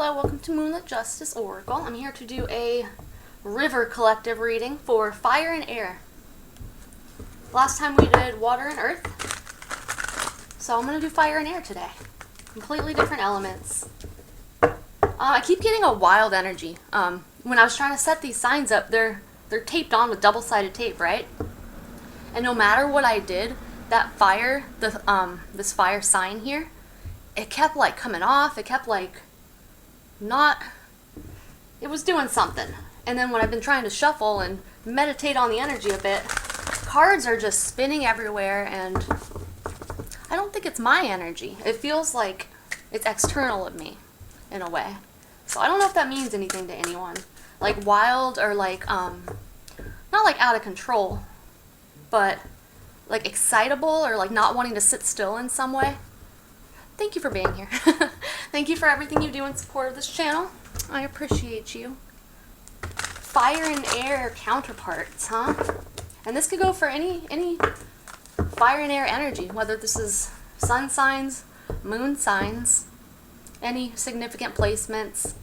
Hello, welcome to Moonlit Justice Oracle. I'm here to do a river collective reading for fire and air. Last time we did water and earth, so I'm going to do fire and air today. Completely different elements. I keep getting a wild energy. When I was trying to set these signs up, they're taped on with double-sided tape, right? And no matter what I did, that fire, this fire sign here, it kept like coming off. It kept like it was doing something. And then when I've been trying to shuffle and meditate on the energy a bit, cards are just spinning everywhere, and I don't think it's my energy. It feels like it's external of me in a way. So I don't know if that means anything to anyone. Like wild or like, not like out of control, but like excitable or like not wanting to sit still in some way. Thank you for being here. Thank you for everything you do in support of this channel. I appreciate you. Fire and air counterparts, huh? And this could go for any fire and air energy, whether this is sun signs, moon signs, any significant placements.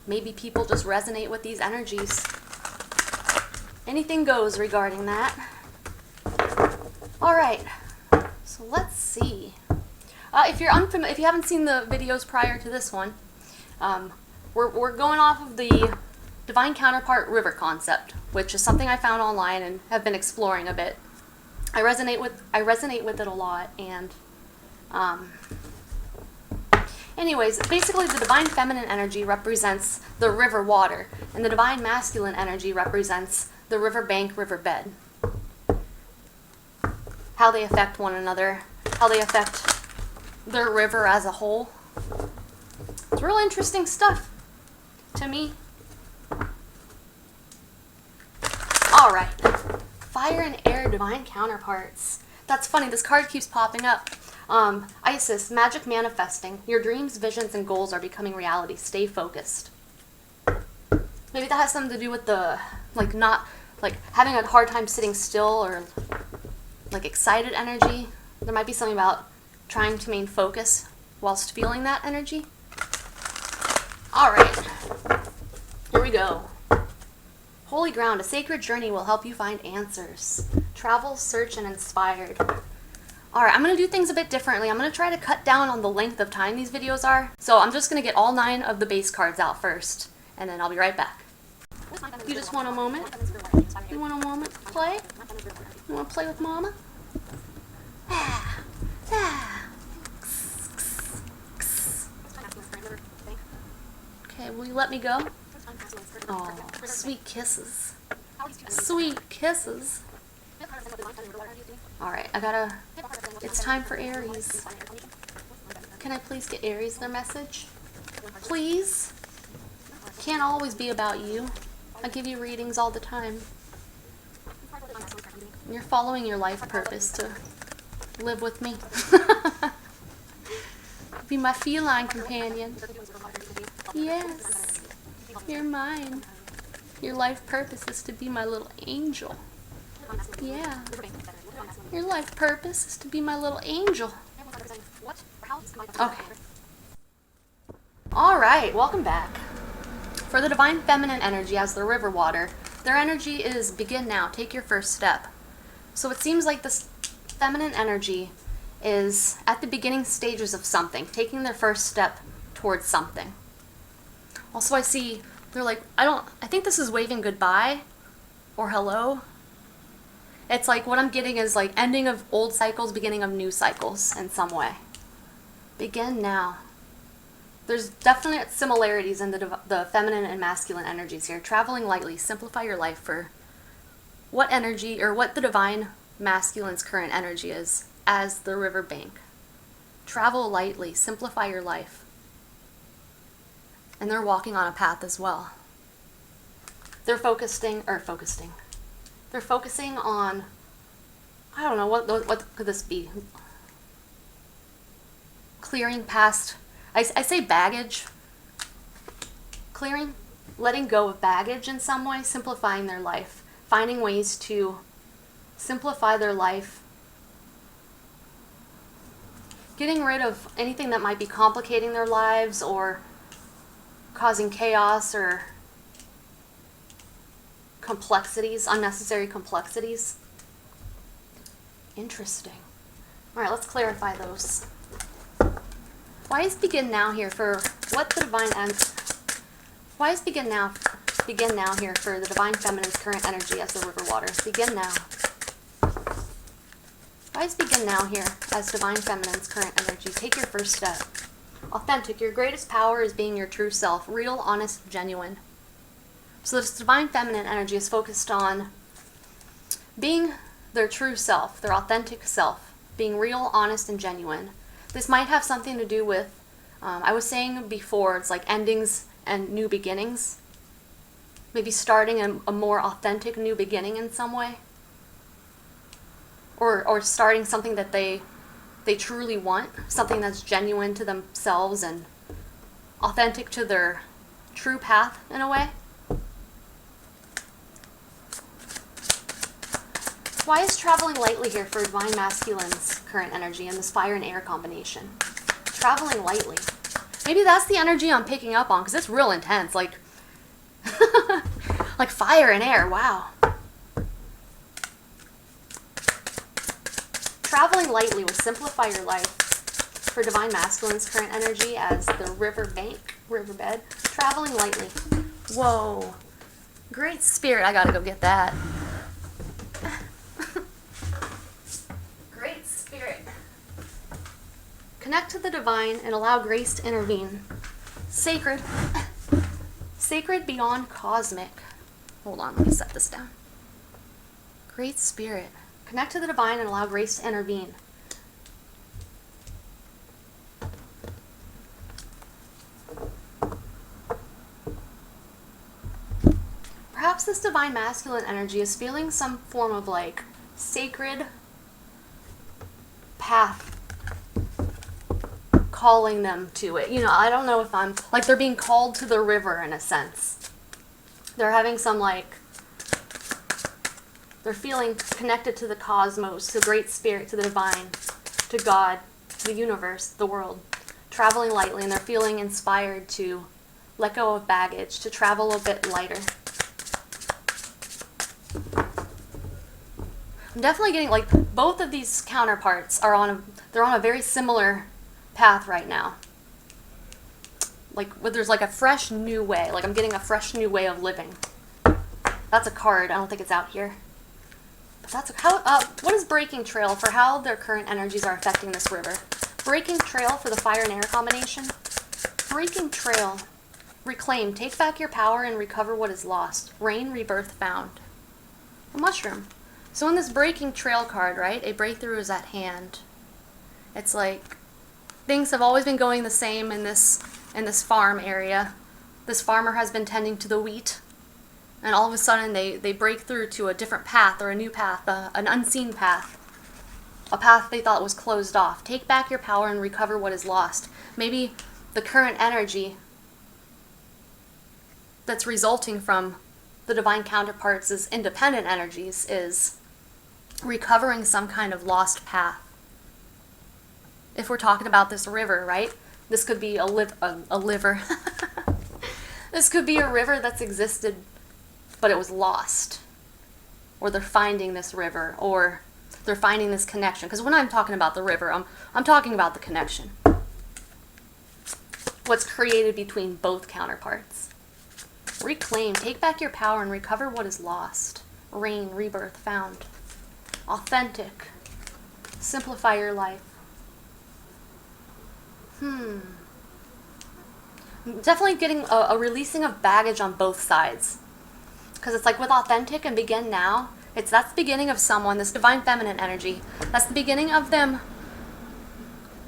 Maybe people just resonate with these energies. Anything goes regarding that. All right, so let's see. If you haven't seen the videos prior to this one, we're going off of the divine counterpart river concept, which is something I found online and have been exploring a bit. I resonate with it a lot, and anyways, basically the divine feminine energy represents the river water, and the divine masculine energy represents the riverbank, riverbed. How they affect one another, how they affect the river as a whole. It's real interesting stuff to me. Alright, fire and air divine counterparts. That's funny, this card keeps popping up. Isis, magic manifesting. Your dreams, visions, and goals are becoming reality. Stay focused. Maybe that has something to do with the, having a hard time sitting still, or like excited energy. There might be something about trying to maintain focus whilst feeling that energy. Alright, here we go. Holy ground, a sacred journey will help you find answers. Travel, search, and inspired. Alright, I'm going to do things a bit differently. I'm going to try to cut down on the length of time these videos are. So I'm just going to get all 9 of the base cards out first, and then I'll be right back. You just want a moment? You want a moment to play? You want to play with Mama? Okay, will you let me go? Oh, sweet kisses. Sweet kisses. Alright, it's time for Aries. Can I please get Aries their message? Please? Can't always be about you. I give you readings all the time. You're following your life purpose to live with me. Be my feline companion. Yes, you're mine. Your life purpose is to be my little angel. Yeah. Your life purpose is to be my little angel. Okay. Alright, welcome back. For the divine feminine energy as the river water, their energy is begin now, take your first step. So it seems like this feminine energy is at the beginning stages of something, taking their first step towards something. Also, I see they're like, I think this is waving goodbye or hello. It's like what I'm getting is like ending of old cycles, beginning of new cycles in some way. Begin now. There's definite similarities in the feminine and masculine energies here. Traveling lightly, simplify your life for what energy or what the divine masculine's current energy is as the riverbank. Travel lightly, simplify your life. And they're walking on a path as well. They're focusing on, I don't know, what could this be? Clearing past, I say baggage. Clearing, letting go of baggage in some way, simplifying their life. Finding ways to simplify their life getting rid of anything that might be complicating their lives or causing chaos or complexities, unnecessary complexities. Interesting. All right, let's clarify those. Why is begin now here for what the divine ends? Why is begin now here for the divine feminine's current energy as the river waters? Begin now. Why is begin now here as divine feminine's current energy? Take your first step. Authentic. Your greatest power is being your true self. Real, honest, genuine. So this divine feminine energy is focused on being their true self, their authentic self, being real, honest, and genuine. This might have something to do with, I was saying before, it's like endings and new beginnings. Maybe starting a more authentic new beginning in some way. Or starting something that they truly want, something that's genuine to themselves and authentic to their true path in a way. Why is traveling lightly here for divine masculine's current energy and this fire and air combination? Traveling lightly. Maybe that's the energy I'm picking up on because it's real intense. Like, like fire and air. Wow. Traveling lightly will simplify your life for divine masculine's current energy as the riverbed. Traveling lightly. Whoa. Great Spirit. I gotta go get that. Great Spirit. Connect to the divine and allow grace to intervene. Sacred. Sacred beyond cosmic. Hold on, let me set this down. Great Spirit. Connect to the divine and allow grace to intervene. Perhaps this divine masculine energy is feeling some form of like sacred path calling them to it. You know, I don't know if I'm like they're being called to the river in a sense. They're having some like they're feeling connected to the cosmos, to the Great Spirit, to the divine, to God, to the universe, the world, traveling lightly, and they're feeling inspired to let go of baggage, to travel a bit lighter. I'm definitely getting like both of these counterparts are on a very similar path right now. Like there's like a fresh new way. Like I'm getting a fresh new way of living. That's a card. I don't think it's out here. But that's what is breaking trail for how their current energies are affecting this river? Breaking trail for the fire and air combination. Breaking trail. Reclaim. Take back your power and recover what is lost. Rain, rebirth found. A mushroom. So in this breaking trail card, right, a breakthrough is at hand. It's like things have always been going the same in this farm area. This farmer has been tending to the wheat. And all of a sudden they break through to a different path or a new path, an unseen path. A path they thought was closed off. Take back your power and recover what is lost. Maybe the current energy that's resulting from the divine counterparts as independent energies is recovering some kind of lost path. If we're talking about this river, right? This could be a liver. This could be a river that's existed but it was lost. Or they're finding this river, or they're finding this connection. Because when I'm talking about the river, I'm talking about the connection. What's created between both counterparts. Reclaim, take back your power and recover what is lost. Rain, rebirth found. Authentic. Simplify your life. Definitely getting a releasing of baggage on both sides. Because it's like with authentic and begin now, that's the beginning of someone, this divine feminine energy. That's the beginning of them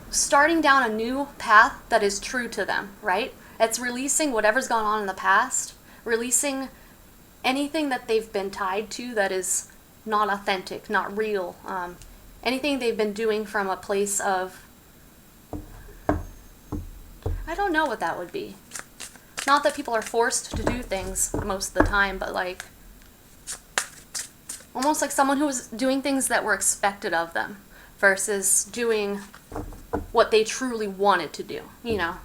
starting down a new path that is true to them, right? It's releasing whatever's gone on in the past, releasing anything that they've been tied to that is not authentic, not real. Anything they've been doing from a place of, I don't know what that would be. Not that people are forced to do things most of the time, but like almost like someone who was doing things that were expected of them versus doing what they truly wanted to do, you know.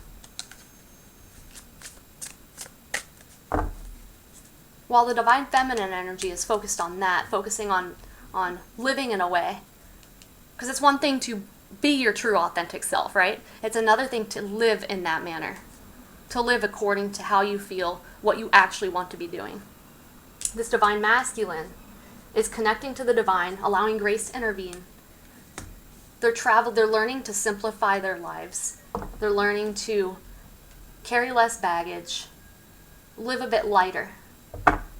While the divine feminine energy is focused on that, focusing on living in a way, because it's one thing to be your true authentic self, right? It's another thing to live in that manner, to live according to how you feel, what you actually want to be doing. This divine masculine is connecting to the divine, allowing grace to intervene. They're learning to simplify their lives. They're learning to carry less baggage, live a bit lighter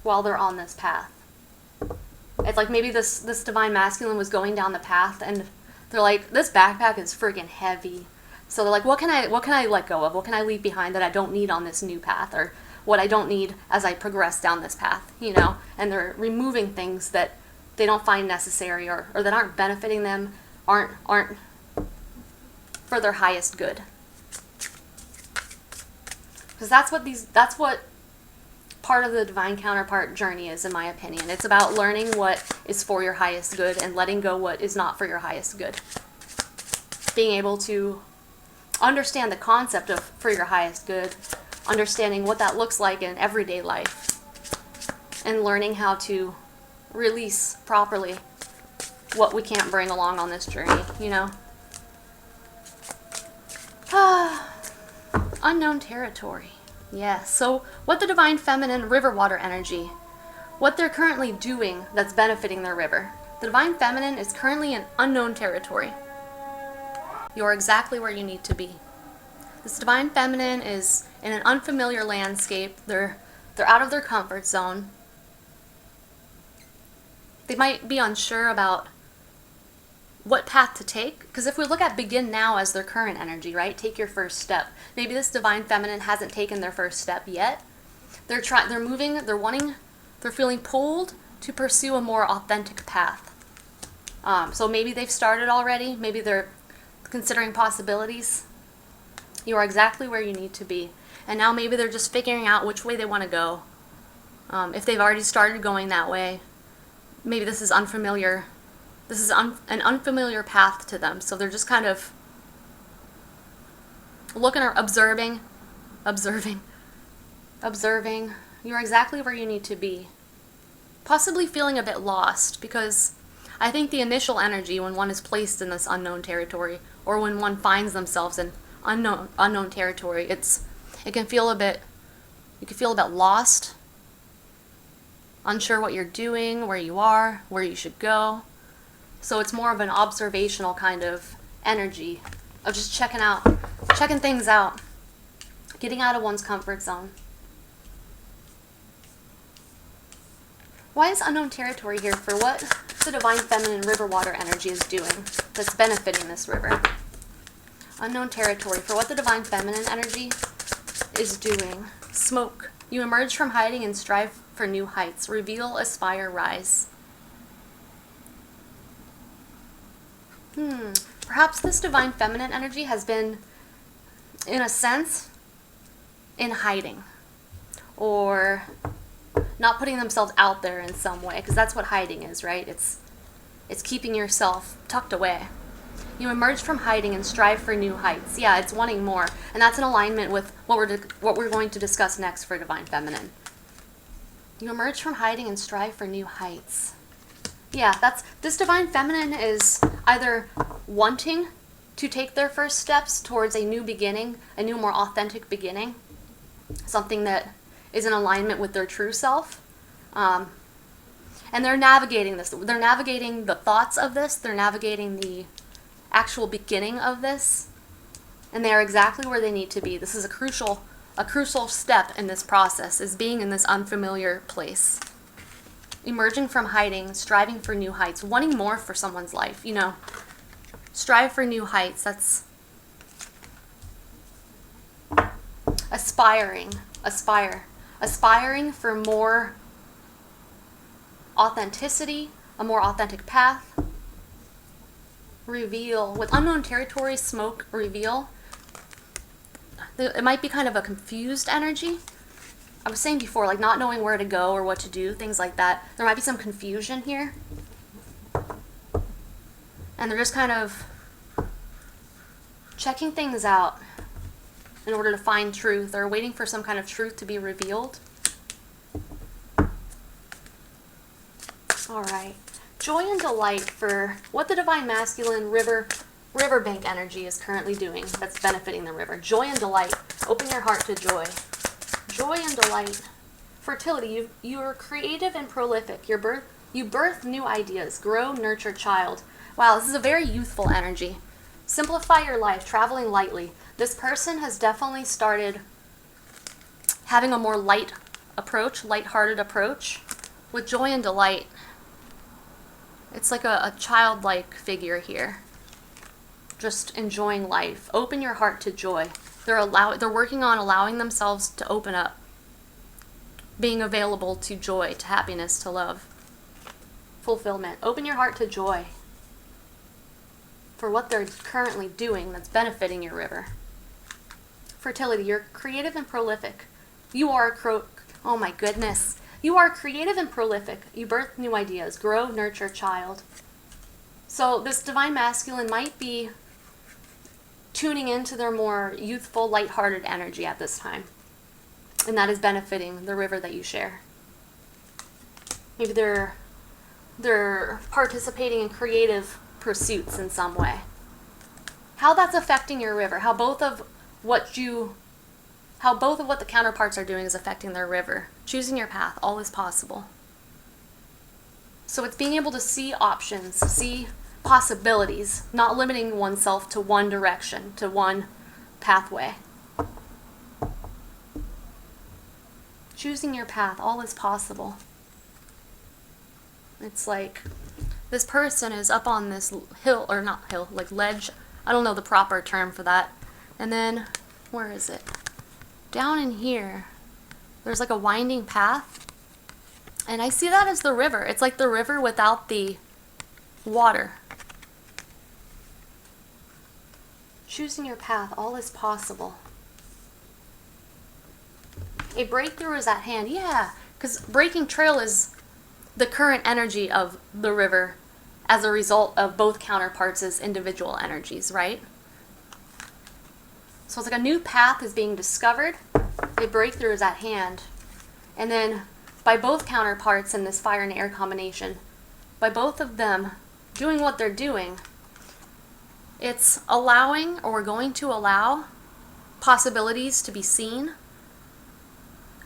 while they're on this path. It's like maybe this divine masculine was going down the path and they're like, this backpack is freaking heavy. So they're like, what can I let go of? What can I leave behind that I don't need on this new path, or what I don't need as I progress down this path, you know? And they're removing things that they don't find necessary or that aren't benefiting them, aren't for their highest good. Because that's what part of the divine counterpart journey is, in my opinion. It's about learning what is for your highest good and letting go what is not for your highest good. Being able to understand the concept of for your highest good, understanding what that looks like in everyday life, and learning how to release properly what we can't bring along on this journey, you know? Unknown territory. Yeah, so what the divine feminine river water energy, what they're currently doing that's benefiting their river. The divine feminine is currently in unknown territory. You're exactly where you need to be. This divine feminine is in an unfamiliar landscape. They're out of their comfort zone. They might be unsure about what path to take, because if we look at begin now as their current energy, right? Take your first step. Maybe this divine feminine hasn't taken their first step yet. They're feeling pulled to pursue a more authentic path. So maybe they've started already. Maybe they're considering possibilities. You are exactly where you need to be. And now maybe they're just figuring out which way they want to go. If they've already started going that way, maybe this is unfamiliar. This is an unfamiliar path to them. So they're just kind of looking or observing. You're exactly where you need to be. Possibly feeling a bit lost, because I think the initial energy when one is placed in this unknown territory, or when one finds themselves in unknown territory, you can feel a bit lost, unsure what you're doing, where you are, where you should go. So it's more of an observational kind of energy of just checking things out, getting out of one's comfort zone. Why is unknown territory here? For what the divine feminine river water energy is doing that's benefiting this river. Unknown territory. For what the divine feminine energy is doing. Smoke. You emerge from hiding and strive for new heights. Reveal, aspire, rise. Perhaps this divine feminine energy has been, in a sense, in hiding, or not putting themselves out there in some way, because that's what hiding is, right? It's keeping yourself tucked away. You emerge from hiding and strive for new heights. Yeah, it's wanting more, and that's in alignment with what we're going to discuss next for divine feminine. You emerge from hiding and strive for new heights. Yeah, this divine feminine is either wanting to take their first steps towards a new beginning, a new, more authentic beginning, something that is in alignment with their true self. And they're navigating this. They're navigating the thoughts of this. They're navigating the actual beginning of this. And they are exactly where they need to be. This is a crucial step in this process, is being in this unfamiliar place. Emerging from hiding, striving for new heights, wanting more for someone's life, you know. Strive for new heights. That's aspiring for more authenticity, a more authentic path. Reveal. With unknown territory, smoke, reveal. It might be kind of a confused energy. I was saying before, like not knowing where to go or what to do, things like that. There might be some confusion here. And they're just kind of checking things out in order to find truth, or waiting for some kind of truth to be revealed. All right. Joy and delight for what the Divine Masculine riverbank energy is currently doing that's benefiting the river. Joy and delight. Open your heart to joy. Joy and delight. Fertility. You are creative and prolific. You birth new ideas. Grow, nurture, child. Wow, this is a very youthful energy. Simplify your life. Traveling lightly. This person has definitely started having a more light-hearted approach with joy and delight. It's like a childlike figure here, just enjoying life. Open your heart to joy. They're working on allowing themselves to open up, being available to joy, to happiness, to love, fulfillment. Open your heart to joy for what they're currently doing that's benefiting your river. Fertility. You're creative and prolific. You are oh my goodness. You are creative and prolific. You birth new ideas. Grow, nurture, child. So this Divine Masculine might be tuning into their more youthful, lighthearted energy at this time. And that is benefiting the river that you share. Maybe they're participating in creative pursuits in some way. How that's affecting your river. How both of what the counterparts are doing is affecting their river. Choosing your path, all is possible. So it's being able to see options, see possibilities, not limiting oneself to one direction, to one pathway. Choosing your path, all is possible. It's like this person is up on this hill, or not hill, like ledge. I don't know the proper term for that. And then, where is it? Down in here, there's like a winding path, and I see that as the river. It's like the river without the water. Choosing your path, all is possible. A breakthrough is at hand. Yeah, because breaking trail is the current energy of the river as a result of both counterparts' individual energies, right? So it's like a new path is being discovered. A breakthrough is at hand. And then by both counterparts in this fire and air combination, by both of them doing what they're doing, it's allowing, or going to allow, possibilities to be seen,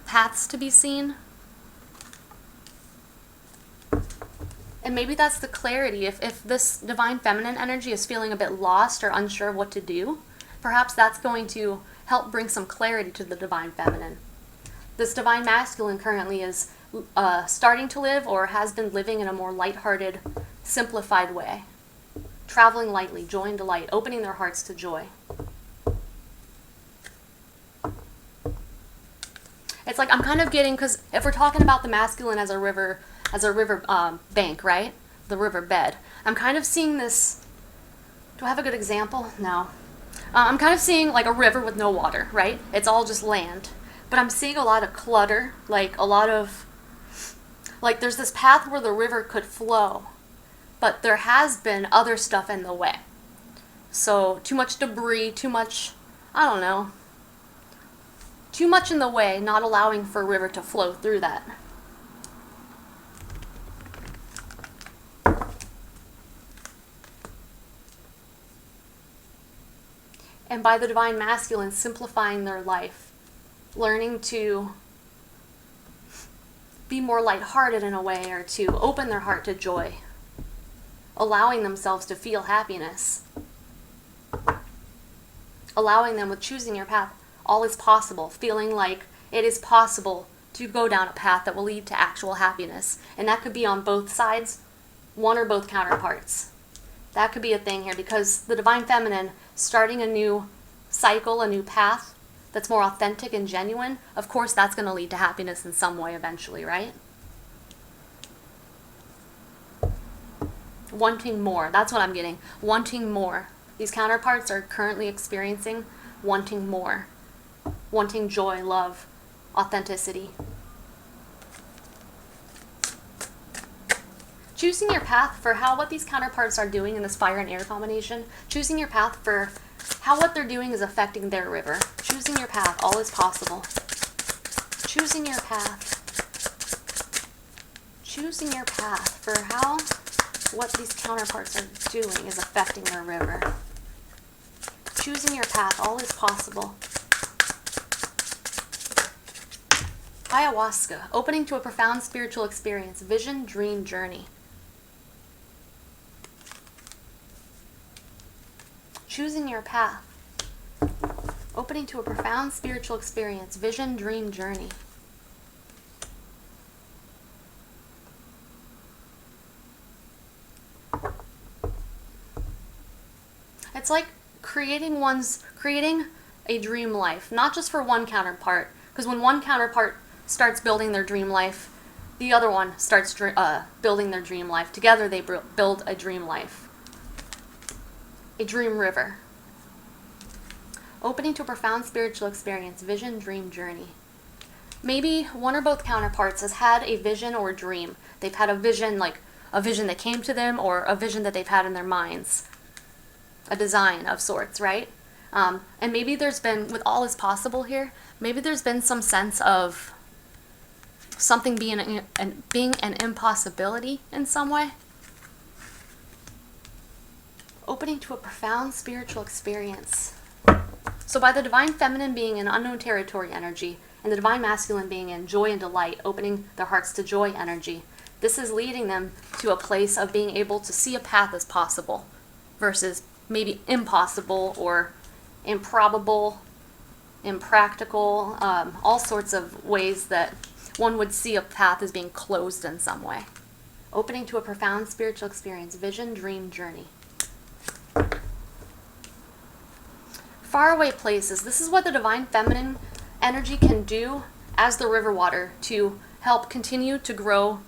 paths to be seen. And maybe that's the clarity. If this Divine Feminine energy is feeling a bit lost or unsure of what to do, perhaps that's going to help bring some clarity to the Divine Feminine. This Divine Masculine currently is starting to live, or has been living, in a more lighthearted, simplified way. Traveling lightly, joy and delight, opening their hearts to joy. It's like I'm kind of getting, because if we're talking about the masculine as a river bank, right? The river bed. I'm kind of seeing this. Do I have a good example? No. I'm kind of seeing like a river with no water, right? It's all just land. But I'm seeing a lot of clutter, like a lot of, like there's this path where the river could flow, but there has been other stuff in the way. So too much debris, too much, I don't know, too much in the way, not allowing for a river to flow through that. And by the Divine Masculine simplifying their life, learning to be more lighthearted in a way, or to open their heart to joy, allowing themselves to feel happiness, allowing them, with choosing your path, all is possible, feeling like it is possible to go down a path that will lead to actual happiness. And that could be on both sides, one or both counterparts. That could be a thing here, because the Divine Feminine starting a new cycle, a new path that's more authentic and genuine, of course that's going to lead to happiness in some way eventually, right? Wanting more, that's what I'm getting. Wanting more. These counterparts are currently experiencing wanting more. Wanting joy, love, authenticity. Choosing your path for what these counterparts are doing in this fire and air combination, choosing your path for how what they're doing is affecting their river. Choosing your path, all is possible. Choosing your path. Choosing your path for how what these counterparts are doing is affecting their river. Choosing your path, all is possible. Ayahuasca, opening to a profound spiritual experience, vision, dream, journey. Choosing your path, opening to a profound spiritual experience, vision, dream, journey. It's like creating a dream life, not just for one counterpart, because when one counterpart starts building their dream life, the other one starts building their dream life. Together they build a dream life. A dream river. Opening to a profound spiritual experience, vision, dream, journey. Maybe one or both counterparts has had a vision or a dream. They've had a vision, like a vision that came to them, or a vision that they've had in their minds. A design of sorts, right? And maybe there's been, with all is possible here, maybe there's been some sense of something being an impossibility in some way. Opening to a profound spiritual experience. So by the divine feminine being in unknown territory energy, and the divine masculine being in joy and delight, opening their hearts to joy energy, this is leading them to a place of being able to see a path as possible versus maybe impossible or improbable, impractical, all sorts of ways that one would see a path as being closed in some way. Opening to a profound spiritual experience, vision, dream, journey. Faraway places. This is what the divine feminine energy can do as the river water to help continue to grow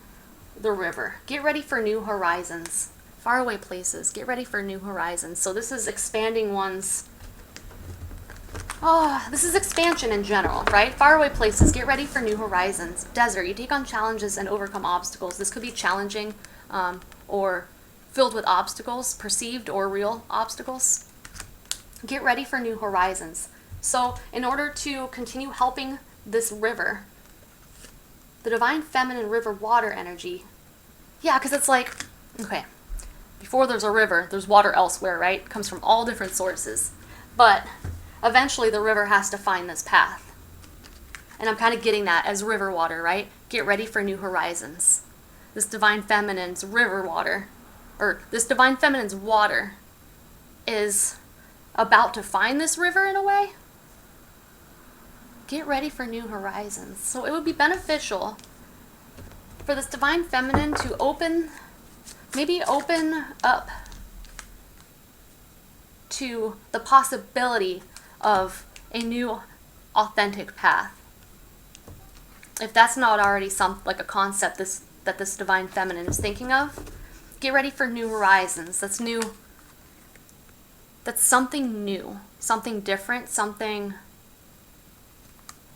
the river. Get ready for new horizons. Faraway places. Get ready for new horizons. So this is expanding one's... this is expansion in general, right? Faraway places. Get ready for new horizons. Desert. You take on challenges and overcome obstacles. This could be challenging or filled with obstacles, perceived or real obstacles. Get ready for new horizons. So in order to continue helping this river, the divine feminine river water energy, yeah, because it's like, okay, before there's a river, there's water elsewhere, right? It comes from all different sources. But eventually the river has to find this path. And I'm kind of getting that as river water, right? Get ready for new horizons. This divine feminine's river water, or this divine feminine's water is about to find this river in a way. Get ready for new horizons. So it would be beneficial for this divine feminine to open up to the possibility of a new authentic path. If that's not already like a concept that this divine feminine is thinking of, get ready for new horizons. That's new. That's something new, something different, something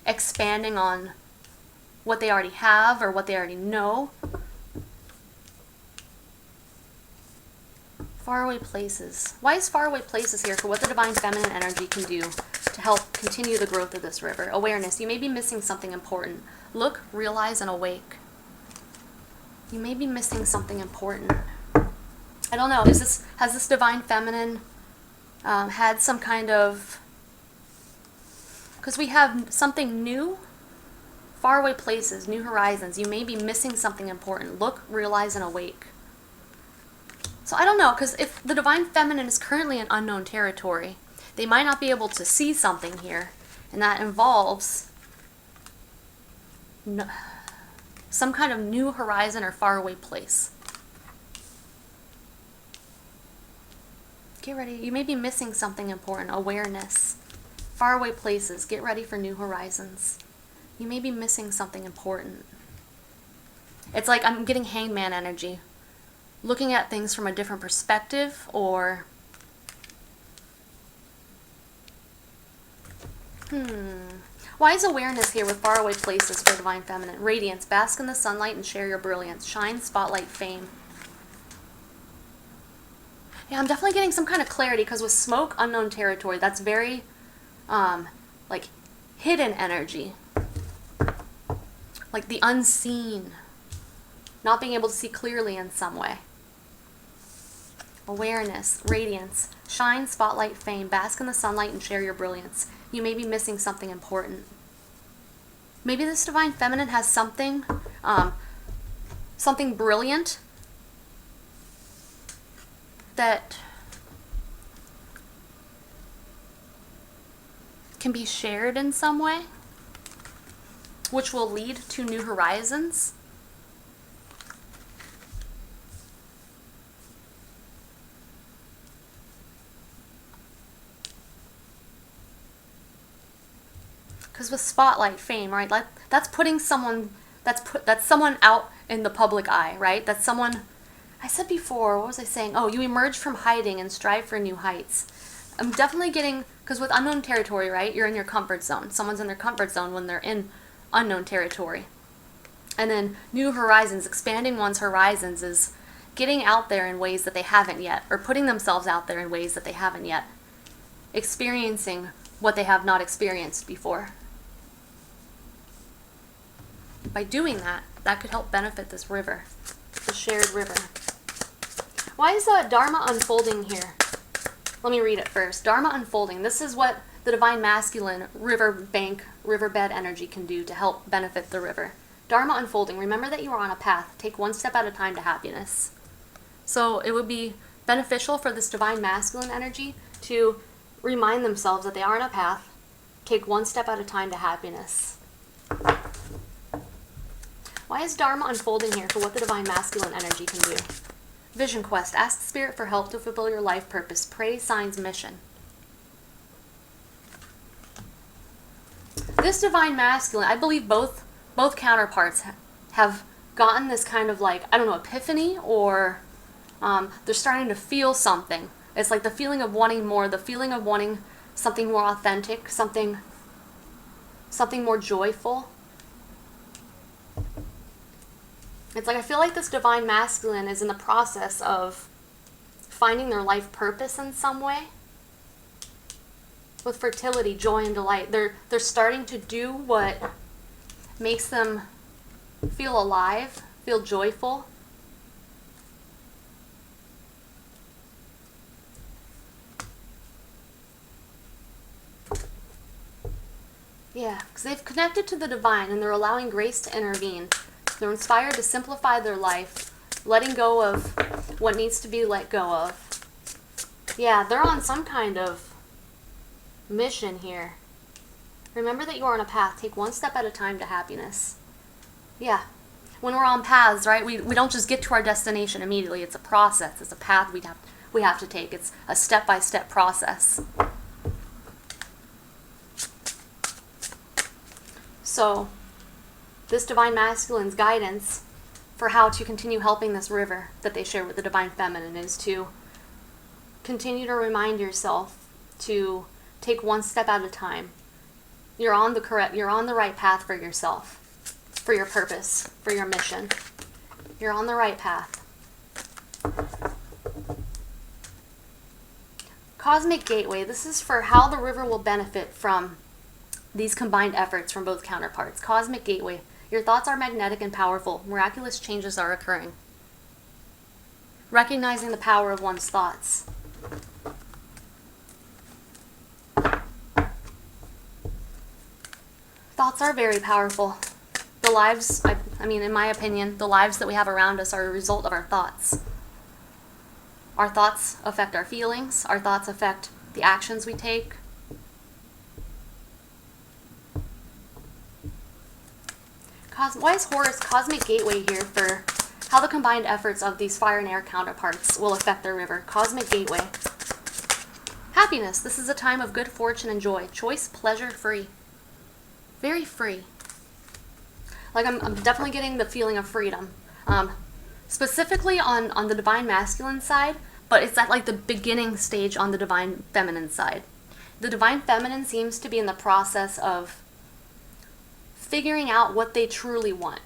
expanding on what they already have or what they already know. Faraway places. Why is faraway places here for what the divine feminine energy can do to help continue the growth of this river? Awareness. You may be missing something important. Look, realize, and awake. You may be missing something important. I don't know. Has this divine feminine had some kind of... Because we have something new, faraway places, new horizons. You may be missing something important. Look, realize, and awake. So I don't know, because if the divine feminine is currently in unknown territory, they might not be able to see something here, and that involves some kind of new horizon or faraway place. Get ready. You may be missing something important. Awareness. Faraway places. Get ready for new horizons. You may be missing something important. It's like I'm getting hangman energy. Looking at things from a different perspective, or... Why is awareness here with faraway places for divine feminine? Radiance. Bask in the sunlight and share your brilliance. Shine, spotlight, fame. Yeah, I'm definitely getting some kind of clarity because with smoke, unknown territory, that's very, like, hidden energy. Like the unseen. Not being able to see clearly in some way. Awareness, radiance, shine, spotlight, fame, bask in the sunlight and share your brilliance. You may be missing something important. Maybe this divine feminine has something, something brilliant that can be shared in some way, which will lead to new horizons. Because with spotlight, fame, right? Like that's putting someone, that's someone out in the public eye, right? That's someone. I said before, what was I saying? Oh, you emerge from hiding and strive for new heights. I'm definitely getting, because with unknown territory, right? You're in your comfort zone. Someone's in their comfort zone when they're in unknown territory. And then new horizons, expanding one's horizons is getting out there in ways that they haven't yet, or putting themselves out there in ways that they haven't yet. Experiencing what they have not experienced before. By doing that, that could help benefit this river, the shared river. Why is Dharma unfolding here? Let me read it first. Dharma unfolding. This is what the divine masculine riverbed energy can do to help benefit the river. Dharma unfolding. Remember that you are on a path. Take one step at a time to happiness. So it would be beneficial for this divine masculine energy to remind themselves that they are on a path. Take one step at a time to happiness. Why is Dharma unfolding here for what the divine masculine energy can do? Vision quest. Ask spirit for help to fulfill your life purpose. Pray signs mission. This divine masculine, I believe both counterparts have gotten this kind of like, I don't know, epiphany, or they're starting to feel something. It's like the feeling of wanting more, the feeling of wanting something more authentic, something more joyful. It's like I feel like this divine masculine is in the process of finding their life purpose in some way. With fertility, joy, and delight. They're starting to do what makes them feel alive, feel joyful. Yeah, because they've connected to the divine and they're allowing grace to intervene. They're inspired to simplify their life, letting go of what needs to be let go of. Yeah, they're on some kind of mission here. Remember that you are on a path. Take one step at a time to happiness. Yeah. When we're on paths, right, we don't just get to our destination immediately. It's a process. It's a path we have to take. It's a step-by-step process. So, this divine masculine's guidance for how to continue helping this river that they share with the divine feminine is to continue to remind yourself to take one step at a time. You're on the right path for yourself, for your purpose, for your mission. You're on the right path. Cosmic Gateway. This is for how the river will benefit from these combined efforts from both counterparts. Cosmic Gateway. Your thoughts are magnetic and powerful. Miraculous changes are occurring. Recognizing the power of one's thoughts. Thoughts are very powerful. The lives, I mean, in my opinion, the lives that we have around us are a result of our thoughts. Our thoughts affect our feelings. Our thoughts affect the actions we take. Why is Horus Cosmic Gateway here for how the combined efforts of these fire and air counterparts will affect their river? Cosmic Gateway. Happiness. This is a time of good fortune and joy. Choice, pleasure, free. Very free. Like I'm definitely getting the feeling of freedom. Specifically on the divine masculine side, but it's at like the beginning stage on the divine feminine side. The divine feminine seems to be in the process of figuring out what they truly want.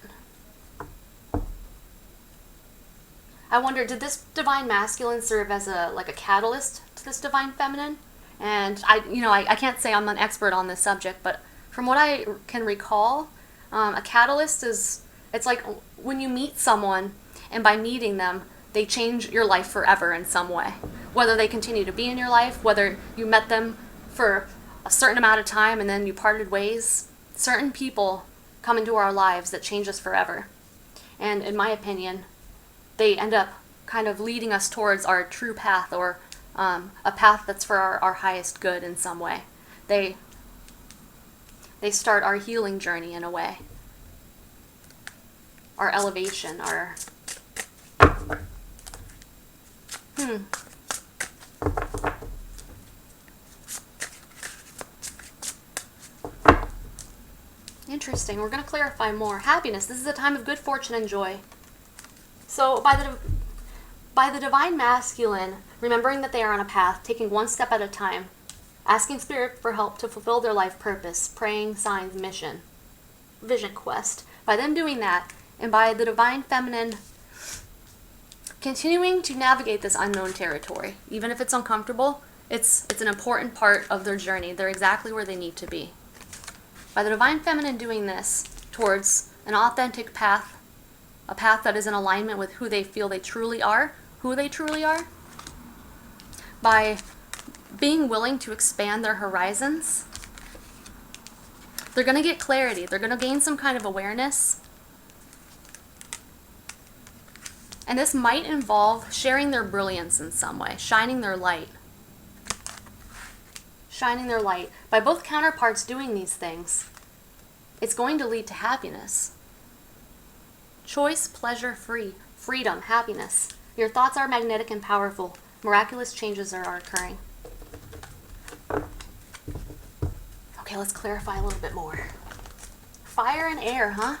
I wonder, did this divine masculine serve as a catalyst to this divine feminine? And I can't say I'm an expert on this subject, but from what I can recall, a catalyst it's like when you meet someone, and by meeting them, they change your life forever in some way. Whether they continue to be in your life, whether you met them for a certain amount of time and then you parted ways, certain people come into our lives that change us forever. And in my opinion, they end up kind of leading us towards our true path, or a path that's for our highest good in some way. They start our healing journey in a way. Our elevation, our... Interesting. We're going to clarify more. Happiness. This is a time of good fortune and joy. So by the divine masculine, remembering that they are on a path, taking one step at a time, asking spirit for help to fulfill their life purpose, praying, signs, mission, vision quest. By them doing that, and by the divine feminine continuing to navigate this unknown territory, even if it's uncomfortable, it's an important part of their journey. They're exactly where they need to be. By the divine feminine doing this towards an authentic path, a path that is in alignment with who they feel they truly are, by being willing to expand their horizons, they're going to get clarity. They're going to gain some kind of awareness. And this might involve sharing their brilliance in some way, shining their light. Shining their light. By both counterparts doing these things, it's going to lead to happiness. Choice, pleasure, free. Freedom, happiness. Your thoughts are magnetic and powerful. Miraculous changes are occurring. Okay, let's clarify a little bit more. Fire and air, huh?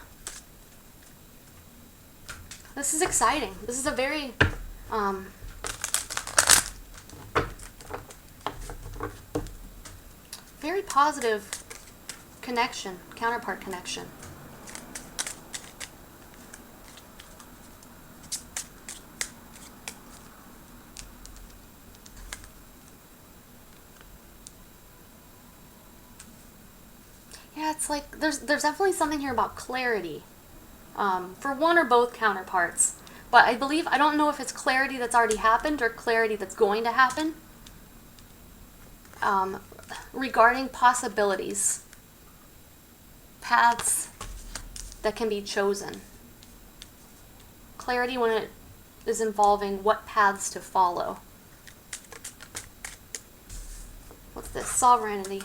This is exciting. This is a very very positive connection, counterpart connection. Yeah, it's like there's definitely something here about clarity. For one or both counterparts. But I don't know if it's clarity that's already happened or clarity that's going to happen. Regarding possibilities, paths that can be chosen. Clarity when it is involving what paths to follow. What's this? Sovereignty.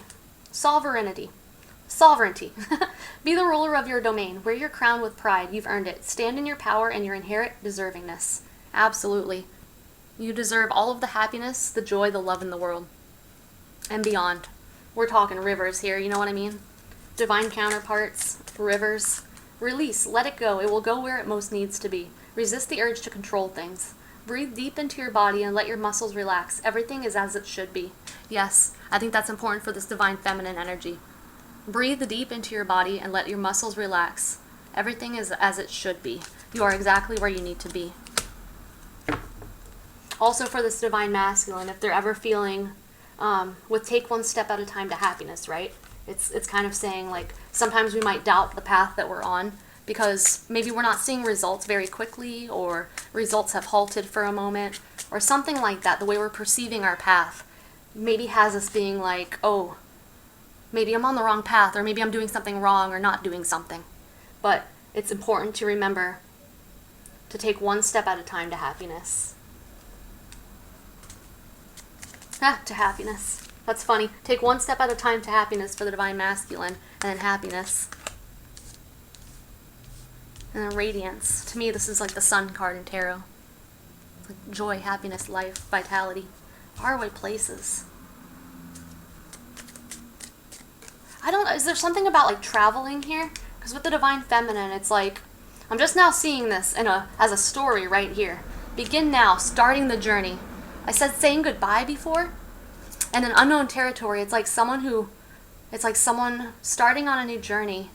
Be the ruler of your domain. Wear your crown with pride. You've earned it. Stand in your power and your inherent deservingness. Absolutely. You deserve all of the happiness, the joy, the love in the world. And beyond. We're talking rivers here, you know what I mean? Divine counterparts, rivers. Release, let it go. It will go where it most needs to be. Resist the urge to control things. Breathe deep into your body and let your muscles relax. Everything is as it should be. Yes, I think that's important for this divine feminine energy. Breathe deep into your body and let your muscles relax. Everything is as it should be. You are exactly where you need to be. Also for this divine masculine, if they're ever feeling with take one step at a time to happiness, right? It's kind of saying like sometimes we might doubt the path that we're on because maybe we're not seeing results very quickly, or results have halted for a moment, or something like that. The way we're perceiving our path maybe has us being like, oh, maybe I'm on the wrong path, or maybe I'm doing something wrong or not doing something. But it's important to remember to take one step at a time to happiness. To happiness. That's funny. Take one step at a time to happiness for the divine masculine, and then happiness. And then radiance. To me, this is like the sun card in tarot. Like joy, happiness, life, vitality. Faraway places. Is there something about like traveling here? Because with the divine feminine, it's like, I'm just now seeing this as a story right here. Begin now, starting the journey. I said saying goodbye before. And in unknown territory, it's like someone starting on a new journey,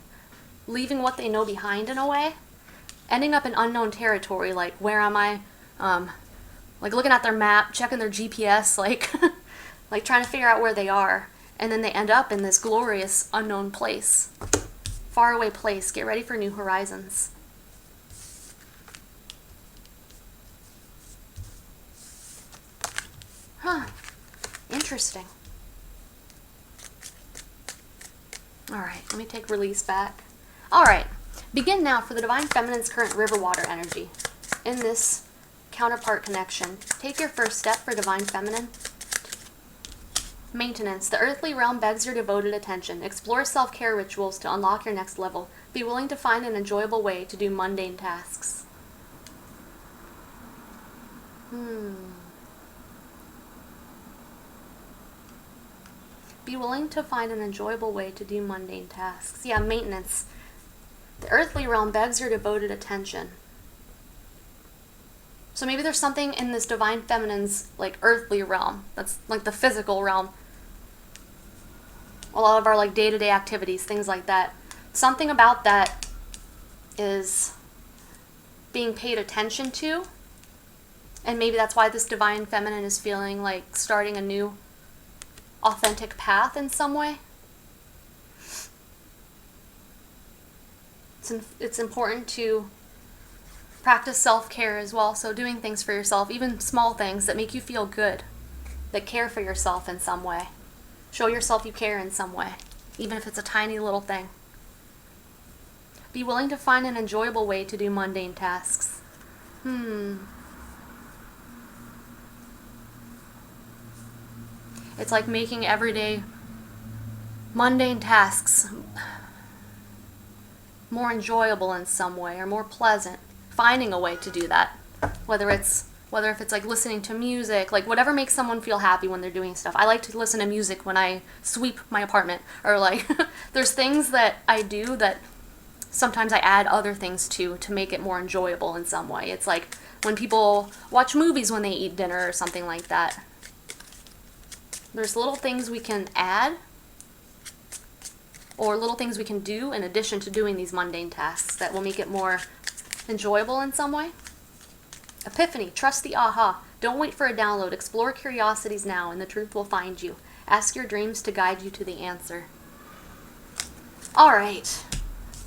leaving what they know behind in a way, ending up in unknown territory, like where am I? like looking at their map, checking their GPS, like like trying to figure out where they are, and then they end up in this glorious unknown place, faraway place. Get ready for new horizons. Huh. Interesting. Alright, let me take release back. Alright, begin now for the Divine Feminine's current river water energy. In this counterpart connection, take your first step for Divine Feminine. Maintenance. The earthly realm begs your devoted attention. Explore self-care rituals to unlock your next level. Be willing to find an enjoyable way to do mundane tasks. Be willing to find an enjoyable way to do mundane tasks. Yeah, maintenance. The earthly realm begs your devoted attention. So maybe there's something in this Divine Feminine's like earthly realm, that's like the physical realm. A lot of our like day-to-day activities, things like that. Something about that is being paid attention to. And maybe that's why this Divine Feminine is feeling like starting a new authentic path in some way. It's important to practice self-care as well, so doing things for yourself, even small things that make you feel good, that care for yourself in some way. Show yourself you care in some way, even if it's a tiny little thing. Be willing to find an enjoyable way to do mundane tasks. It's like making everyday mundane tasks more enjoyable in some way or more pleasant. Finding a way to do that. Whether if it's like listening to music, like whatever makes someone feel happy when they're doing stuff. I like to listen to music when I sweep my apartment, or like there's things that I do that sometimes I add other things to make it more enjoyable in some way. It's like when people watch movies when they eat dinner or something like that. There's little things we can add or little things we can do in addition to doing these mundane tasks that will make it more enjoyable in some way. Epiphany. Trust the aha. Don't wait for a download. Explore curiosities now and the truth will find you. Ask your dreams to guide you to the answer. Alright.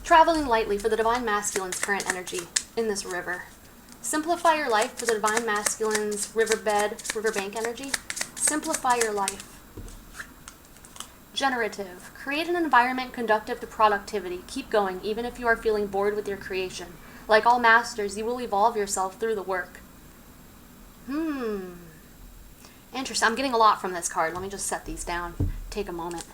Traveling lightly for the Divine Masculine's current energy in this river. Simplify your life for the Divine Masculine's riverbank energy. Simplify your life. Generative. Create an environment conducive to productivity. Keep going, even if you are feeling bored with your creation. Like all masters, you will evolve yourself through the work. Interesting. I'm getting a lot from this card. Let me just set these down. Take a moment.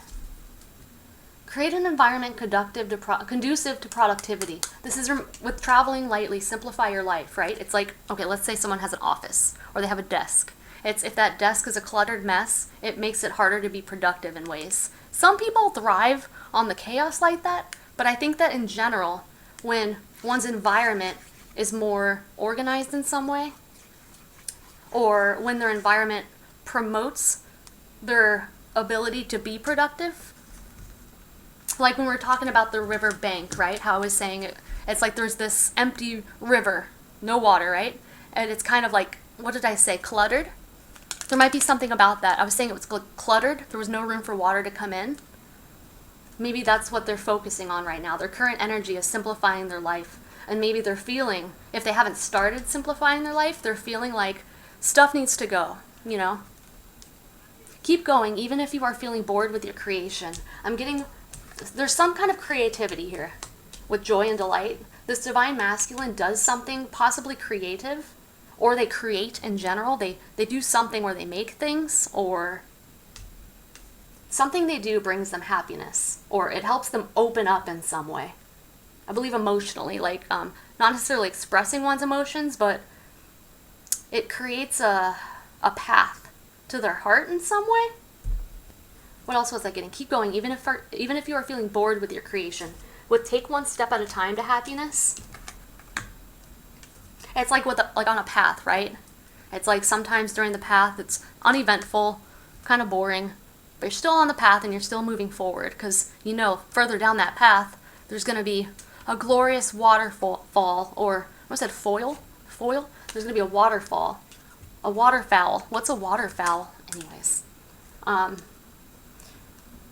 Create an environment conducive to productivity. This is with traveling lightly. Simplify your life, right? It's like, okay, let's say someone has an office or they have a desk. It's if that desk is a cluttered mess, it makes it harder to be productive in ways. Some people thrive on the chaos like that, but I think that in general, when one's environment is more organized in some way, or when their environment promotes their ability to be productive, like when we were talking about the river bank, right? How I was saying it's like there's this empty river, no water, right? And it's kind of like, what did I say, cluttered? There might be something about that. I was saying it was cluttered. There was no room for water to come in. Maybe that's what they're focusing on right now. Their current energy is simplifying their life. And maybe they're feeling, if they haven't started simplifying their life, they're feeling like stuff needs to go, you know? Keep going, even if you are feeling bored with your creation. There's some kind of creativity here with joy and delight. This Divine Masculine does something possibly creative, or they create in general. They do something where they make things, or something they do brings them happiness, or it helps them open up in some way. I believe emotionally, like not necessarily expressing one's emotions, but it creates a path to their heart in some way. What else was I getting? Keep going, even if you are feeling bored with your creation. Take one step at a time to happiness. It's like on a path, right? It's like sometimes during the path it's uneventful, kind of boring, but you're still on the path and you're still moving forward because you know further down that path there's going to be a glorious waterfall, or what was that, foil? There's going to be a waterfall. A waterfowl. What's a waterfowl? Anyways.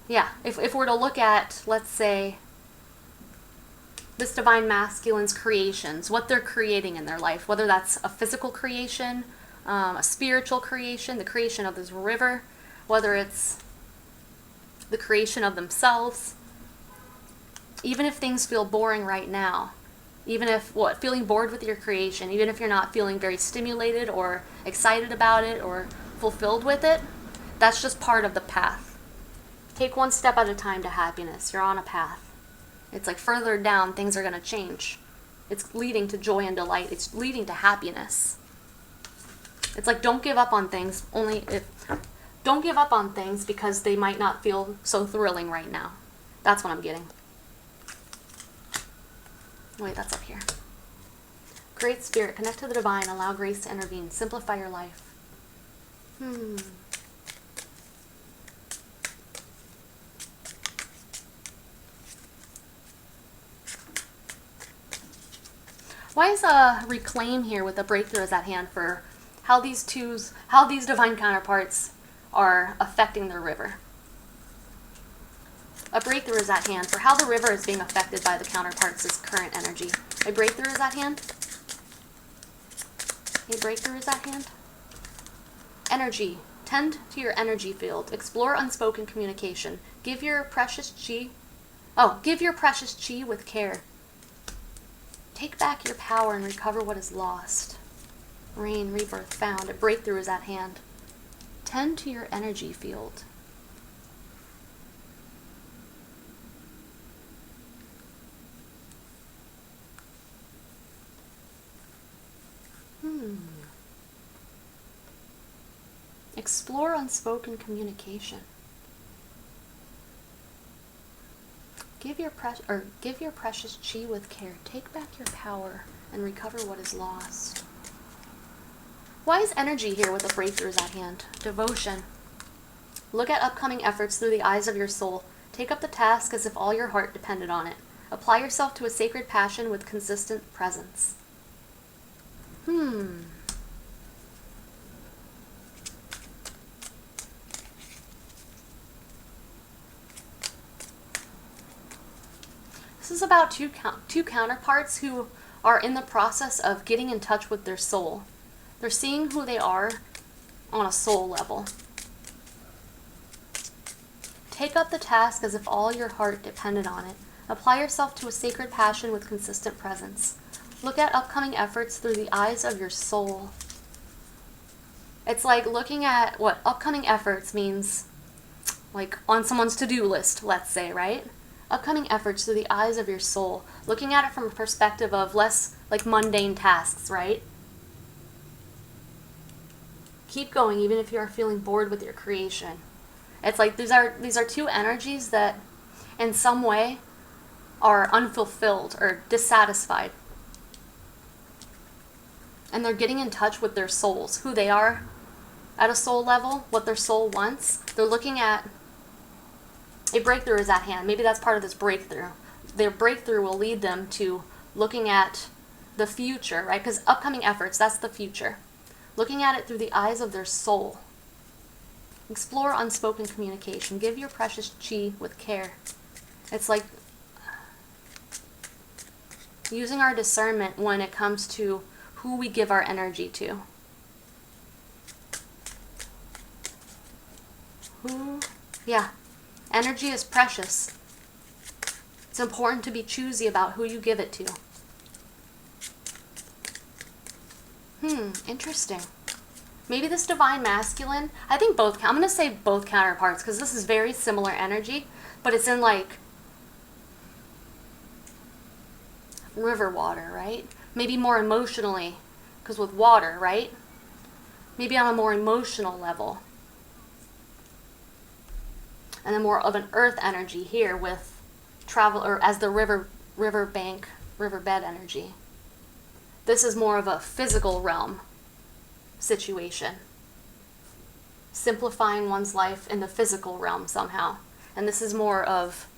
Yeah, if we're to look at, let's say, this divine masculine's creations, what they're creating in their life, whether that's a physical creation, a spiritual creation, the creation of this river, whether it's the creation of themselves, even if things feel boring right now, even if, feeling bored with your creation, even if you're not feeling very stimulated or excited about it or fulfilled with it, that's just part of the path. Take one step at a time to happiness. You're on a path. It's like further down, things are going to change. It's leading to joy and delight. It's leading to happiness. It's like, don't give up on things. Don't give up on things because they might not feel so thrilling right now. That's what I'm getting. Wait, that's up here. Great Spirit, connect to the divine. Allow grace to intervene. Simplify your life. Why is a reclaim here with a breakthrough is at hand for how these divine counterparts are affecting the river? A breakthrough is at hand for how the river is being affected by the counterparts' current energy. A breakthrough is at hand? A breakthrough is at hand? Energy. Tend to your energy field. Explore unspoken communication. Give your precious chi with care. Take back your power and recover what is lost. Rain, rebirth found. A breakthrough is at hand. Tend to your energy field. Explore unspoken communication. Give your precious chi with care. Take back your power and recover what is lost. Why is energy here with the breakthroughs at hand? Devotion. Look at upcoming efforts through the eyes of your soul. Take up the task as if all your heart depended on it. Apply yourself to a sacred passion with consistent presence. This is about two counterparts who are in the process of getting in touch with their soul. They're seeing who they are on a soul level. Take up the task as if all your heart depended on it. Apply yourself to a sacred passion with consistent presence. Look at upcoming efforts through the eyes of your soul. It's like looking at what upcoming efforts means, like on someone's to-do list, let's say, right? Upcoming efforts through the eyes of your soul. Looking at it from a perspective of less like mundane tasks, right? Keep going even if you are feeling bored with your creation. It's like these are two energies that in some way are unfulfilled or dissatisfied. And they're getting in touch with their souls, who they are at a soul level, what their soul wants. They're looking at a breakthrough is at hand. Maybe that's part of this breakthrough. Their breakthrough will lead them to looking at the future, right? Because upcoming efforts, that's the future. Looking at it through the eyes of their soul. Explore unspoken communication. Give your precious chi with care. It's like using our discernment when it comes to who we give our energy to. Energy is precious. It's important to be choosy about who you give it to. Interesting. Maybe this divine masculine, I think both, I'm going to say both counterparts because this is very similar energy, but it's in like river water, right? Maybe more emotionally, because with water, right? Maybe on a more emotional level. And then more of an earth energy here with travel, or as the riverbed energy. This is more of a physical realm situation. Simplifying one's life in the physical realm somehow. And this is more of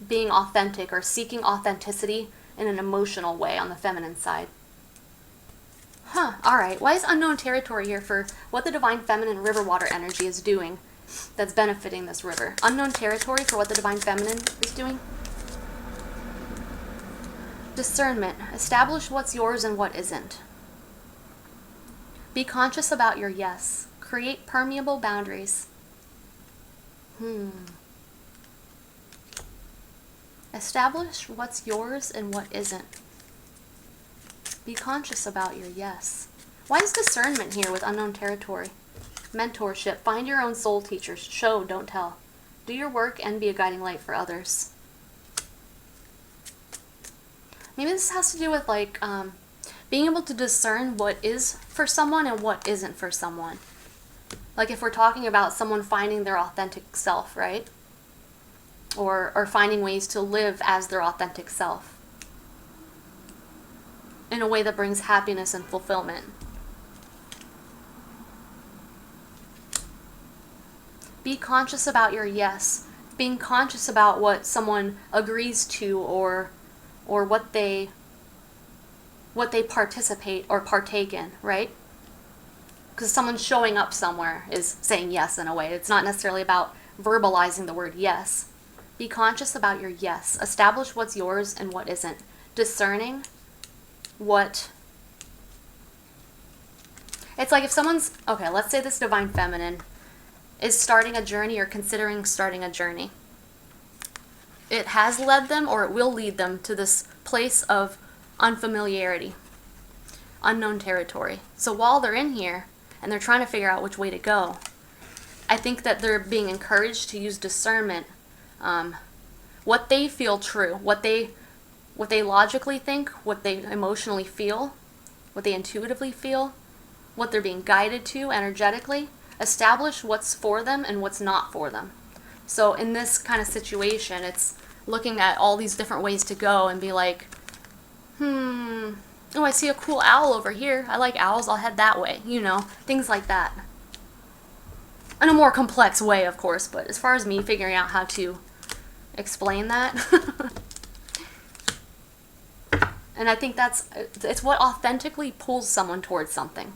being authentic or seeking authenticity in an emotional way on the feminine side. Alright. Why is unknown territory here for what the divine feminine river water energy is doing that's benefiting this river? Unknown territory for what the divine feminine is doing? Discernment. Establish what's yours and what isn't. Be conscious about your yes. Create permeable boundaries. Establish what's yours and what isn't. Be conscious about your yes. Why is discernment here with unknown territory? Mentorship. Find your own soul teachers. Show, don't tell. Do your work and be a guiding light for others. Maybe this has to do with like being able to discern what is for someone and what isn't for someone. Like if we're talking about someone finding their authentic self, right? Or finding ways to live as their authentic self in a way that brings happiness and fulfillment. Be conscious about your yes. Being conscious about what someone agrees to or what they participate or partake in, right? Because someone showing up somewhere is saying yes in a way. It's not necessarily about verbalizing the word yes. Be conscious about your yes. Establish what's yours and what isn't. Discerning what... It's like if someone's... Okay, let's say this divine feminine is starting a journey or considering starting a journey. It has led them or it will lead them to this place of unfamiliarity, unknown territory. So while they're in here and they're trying to figure out which way to go, I think that they're being encouraged to use discernment. What they feel true, what they logically think, what they emotionally feel, what they intuitively feel, what they're being guided to energetically. Establish what's for them and what's not for them. So in this kind of situation, it's looking at all these different ways to go and be like, oh, I see a cool owl over here. I like owls. I'll head that way. You know, things like that. In a more complex way, of course, but as far as me figuring out how to explain that, and I think it's what authentically pulls someone towards something.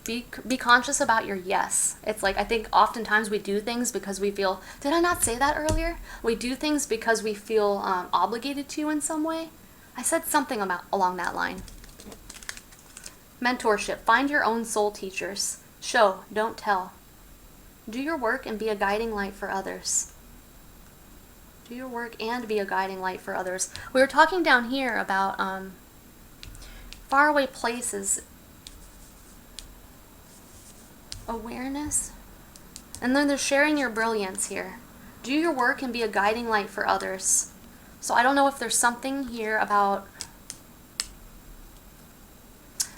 Be conscious about your yes. It's like, I think oftentimes we do things because we feel, did I not say that earlier? We do things because we feel obligated to in some way. I said something along that line. Mentorship. Find your own soul teachers. Show, don't tell. Do your work and be a guiding light for others. Do your work and be a guiding light for others. We were talking down here about faraway places. Awareness. And then there's sharing your brilliance here. Do your work and be a guiding light for others. So I don't know if there's something here about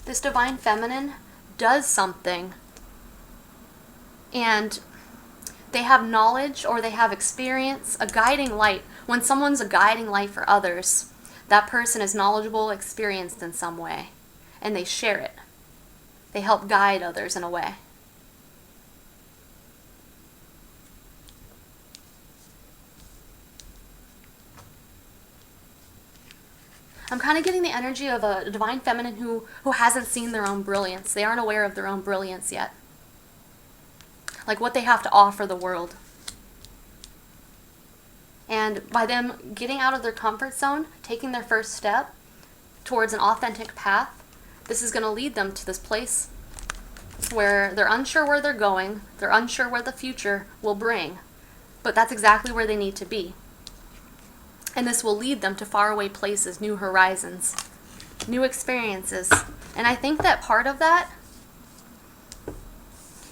this divine feminine does something and they have knowledge or they have experience, a guiding light. When someone's a guiding light for others, that person is knowledgeable, experienced in some way, and they share it. They help guide others in a way. I'm kind of getting the energy of a divine feminine who hasn't seen their own brilliance. They aren't aware of their own brilliance yet. Like what they have to offer the world. And by them getting out of their comfort zone, taking their first step towards an authentic path, this is going to lead them to this place where they're unsure where they're going, they're unsure where the future will bring, but that's exactly where they need to be. And this will lead them to faraway places, new horizons, new experiences. And I think that part of that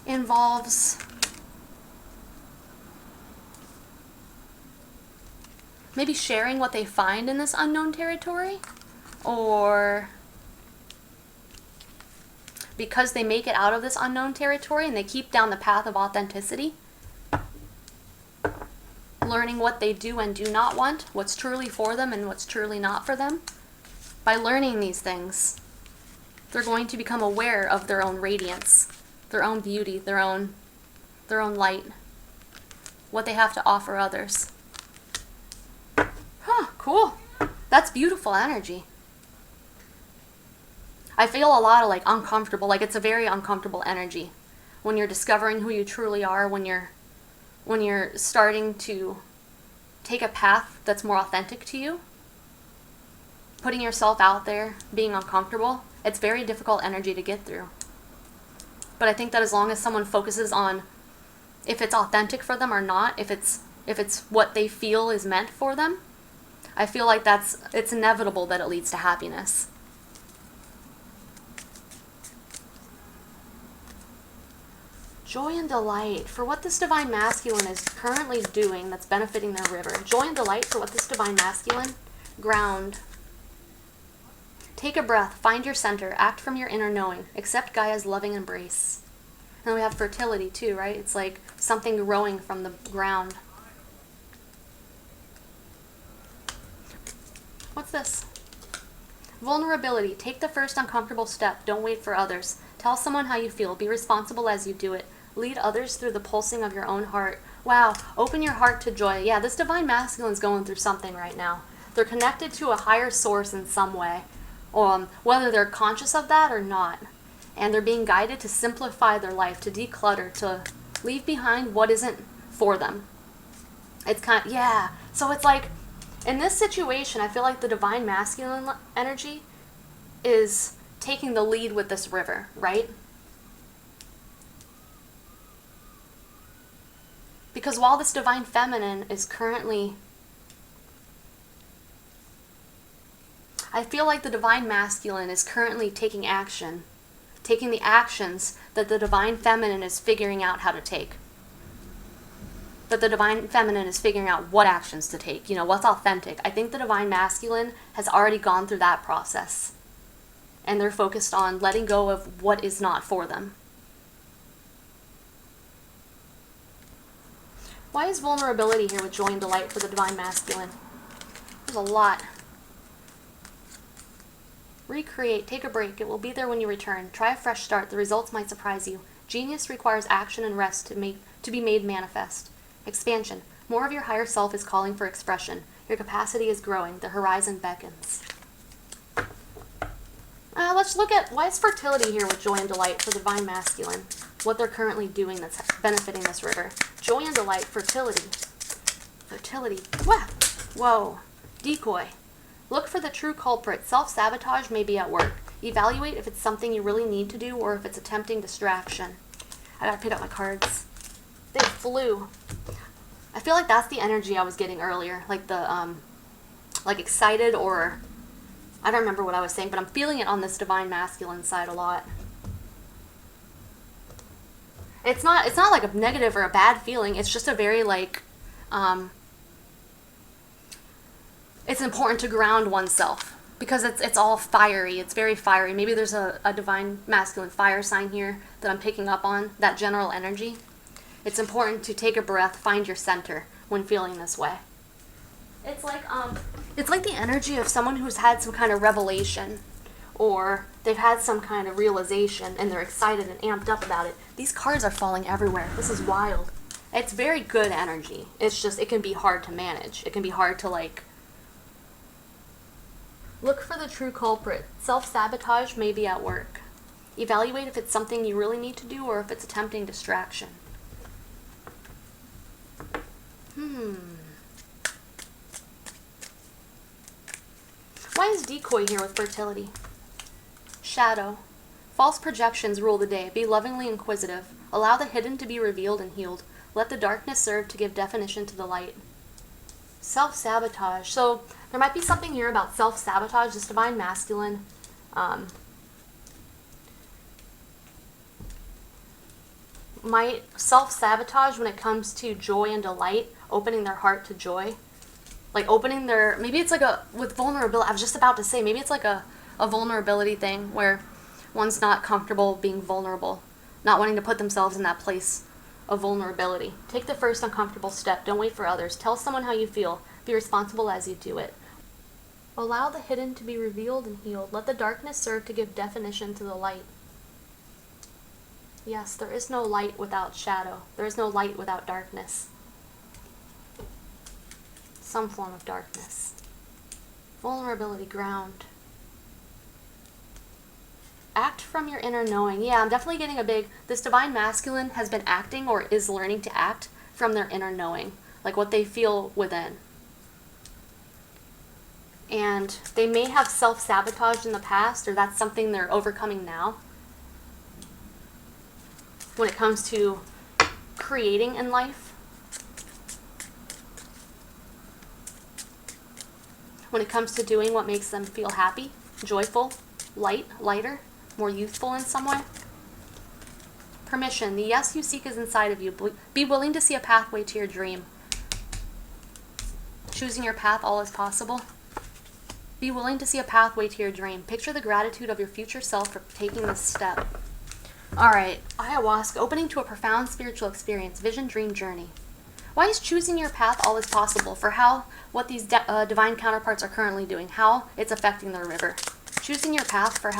involves maybe sharing what they find in this unknown territory, or because they make it out of this unknown territory and they keep down the path of authenticity, learning what they do and do not want, what's truly for them and what's truly not for them. By learning these things, they're going to become aware of their own radiance, their own beauty, their own light, what they have to offer others. Huh, cool. That's beautiful energy. I feel a lot of like uncomfortable, like it's a very uncomfortable energy when you're discovering who you truly are, when you're starting to take a path that's more authentic to you, putting yourself out there, being uncomfortable. It's very difficult energy to get through. But I think that as long as someone focuses on if it's authentic for them or not, if it's what they feel is meant for them, I feel like it's inevitable that it leads to happiness. Joy and delight for what this divine masculine is currently doing that's benefiting their river. Joy and delight for what this divine masculine. Ground. Take a breath, find your center, act from your inner knowing, accept Gaia's loving embrace. And then we have fertility too, right? It's like something growing from the ground. What's this? Vulnerability. Take the first uncomfortable step. Don't wait for others. Tell someone how you feel. Be responsible as you do it. Lead others through the pulsing of your own heart. Wow. Open your heart to joy. Yeah, this divine masculine is going through something right now. They're connected to a higher source in some way, whether they're conscious of that or not. And they're being guided to simplify their life, to declutter, to leave behind what isn't for them. It's kind of, yeah. So it's like, in this situation, I feel like the divine masculine energy is taking the lead with this river, right? Because while this divine feminine is currently, I feel like the divine masculine is currently taking action, taking the actions that the divine feminine is figuring out how to take. But the divine feminine is figuring out what actions to take, what's authentic. I think the divine masculine has already gone through that process. And they're focused on letting go of what is not for them. Why is vulnerability here with joy and delight for the divine masculine? There's a lot. Recreate, take a break. It will be there when you return. Try a fresh start. The results might surprise you. Genius requires action and rest to be made manifest. Expansion. More of your higher self is calling for expression. Your capacity is growing. The horizon beckons. Let's look at why is fertility here with joy and delight for the divine masculine. What they're currently doing that's benefiting this river. Joy and delight, fertility. Fertility. Whoa. Decoy. Look for the true culprit. Self-sabotage may be at work. Evaluate if it's something you really need to do or if it's a tempting distraction. I gotta pick up my cards. They flew. I feel like that's the energy I was getting earlier. Like the, like excited or, I don't remember what I was saying, but I'm feeling it on this divine masculine side a lot. It's not like a negative or a bad feeling. It's just a very like, it's important to ground oneself because it's all fiery. It's very fiery. Maybe there's a divine masculine fire sign here that I'm picking up on, that general energy. It's important to take a breath, find your center when feeling this way. It's like the energy of someone who's had some kind of revelation or they've had some kind of realization and they're excited and amped up about it. These cards are falling everywhere. This is wild. It's very good energy. It's just, it can be hard to manage. It can be hard to like, look for the true culprit. Self-sabotage may be at work. Evaluate if it's something you really need to do or if it's a tempting distraction. Why is decoy here with fertility? Shadow. False projections rule the day. Be lovingly inquisitive. Allow the hidden to be revealed and healed. Let the darkness serve to give definition to the light. Self-sabotage. So there might be something here about self-sabotage. This divine masculine might self-sabotage when it comes to joy and delight, opening their heart to joy. Like opening their, maybe it's like with vulnerability, I was just about to say, maybe it's like a vulnerability thing where one's not comfortable being vulnerable, not wanting to put themselves in that place of vulnerability. Take the first uncomfortable step. Don't wait for others. Tell someone how you feel. Be responsible as you do it. Allow the hidden to be revealed and healed. Let the darkness serve to give definition to the light. Yes, there is no light without shadow. There is no light without darkness. Some form of darkness. Vulnerability, ground. Act from your inner knowing. Yeah, I'm definitely getting a big, this divine masculine has been acting or is learning to act from their inner knowing, like what they feel within. And they may have self-sabotaged in the past, or that's something they're overcoming now. When it comes to creating in life. When it comes to doing what makes them feel happy, joyful, lighter, more youthful in some way. Permission. The yes you seek is inside of you. Be willing to see a pathway to your dream. Choosing your path, all is possible. Be willing to see a pathway to your dream. Picture the gratitude of your future self for taking this step. Alright, ayahuasca, opening to a profound spiritual experience, vision, dream, journey. Why is choosing your path all is possible for what these divine counterparts are currently doing, how it's affecting their river. Choosing your path for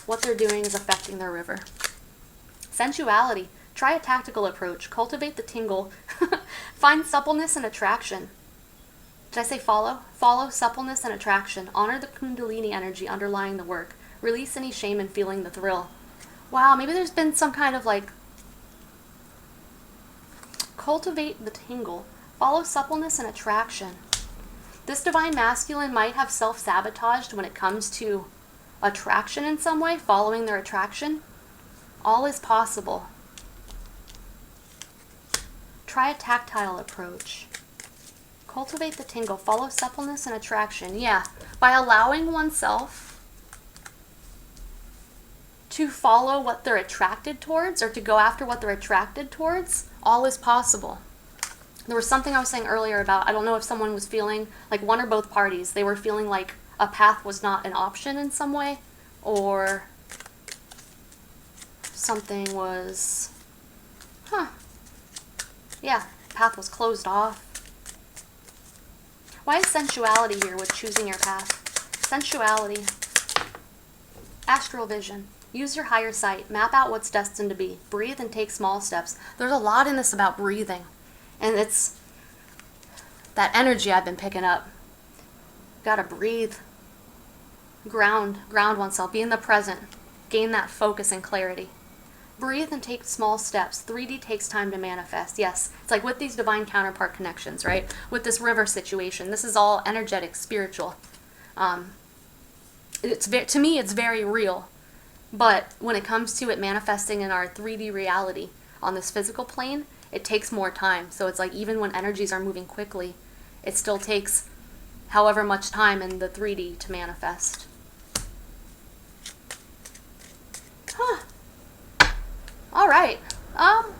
what they're doing is affecting their river. Sensuality, try a tactical approach, cultivate the tingle, find suppleness and attraction. Did I say follow? Follow suppleness and attraction. Honor the kundalini energy underlying the work. Release any shame in feeling the thrill. Wow, maybe there's been some kind of like... Cultivate the tingle. Follow suppleness and attraction. This divine masculine might have self-sabotaged when it comes to attraction in some way, following their attraction. All is possible. Try a tactile approach. Cultivate the tingle. Follow suppleness and attraction. Yeah, by allowing oneself to follow what they're attracted towards, or to go after what they're attracted towards, all is possible. There was something I was saying earlier about, I don't know if someone was feeling, like one or both parties, they were feeling like a path was not an option in some way, or something was, yeah, path was closed off. Why is sensuality here with choosing your path? Sensuality, astral vision. Use your higher sight. Map out what's destined to be. Breathe and take small steps. There's a lot in this about breathing. And it's that energy I've been picking up. Gotta breathe. Ground oneself. Be in the present. Gain that focus and clarity. Breathe and take small steps. 3D takes time to manifest. Yes, it's like with these divine counterpart connections, right? With this river situation. This is all energetic, spiritual. To me, it's very real. But when it comes to it manifesting in our 3D reality on this physical plane, it takes more time. So it's like even when energies are moving quickly, it still takes however much time in the 3D to manifest. All right.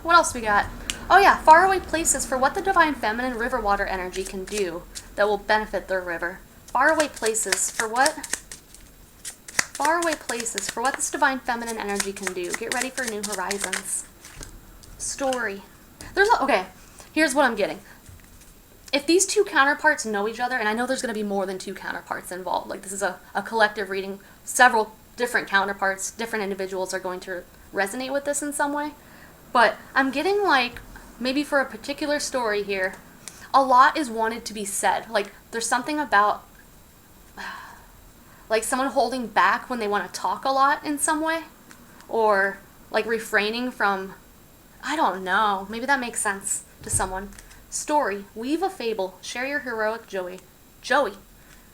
What else we got? Oh yeah, faraway places for what the divine feminine river water energy can do that will benefit their river. Faraway places for what? Faraway places for what this divine feminine energy can do. Get ready for new horizons. Story. Okay, here's what I'm getting. If these two counterparts know each other, and I know there's going to be more than two counterparts involved, like this is a collective reading, several different counterparts, different individuals are going to resonate with this in some way, but I'm getting like, maybe for a particular story here, a lot is wanted to be said. Like there's something about like someone holding back when they want to talk a lot in some way, or like refraining from, I don't know, maybe that makes sense to someone. Story, weave a fable, share your heroic Joey.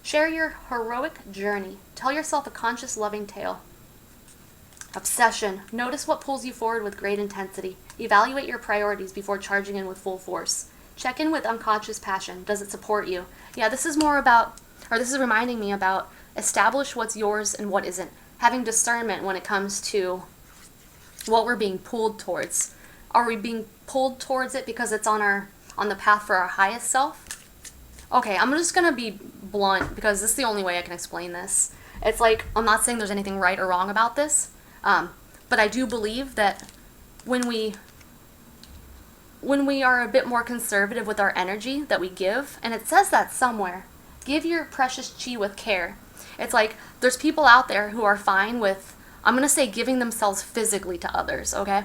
Share your heroic journey. Tell yourself a conscious, loving tale. Obsession, notice what pulls you forward with great intensity. Evaluate your priorities before charging in with full force. Check in with unconscious passion. Does it support you? Yeah, this is more about, or this is reminding me about, establish what's yours and what isn't. Having discernment when it comes to what we're being pulled towards. Are we being pulled towards it because it's on the path for our highest self? Okay, I'm just gonna be blunt because this is the only way I can explain this. It's like, I'm not saying there's anything right or wrong about this, but I do believe that when we are a bit more conservative with our energy that we give, and it says that somewhere, give your precious chi with care. It's like, there's people out there who are fine with, I'm gonna say, giving themselves physically to others, okay?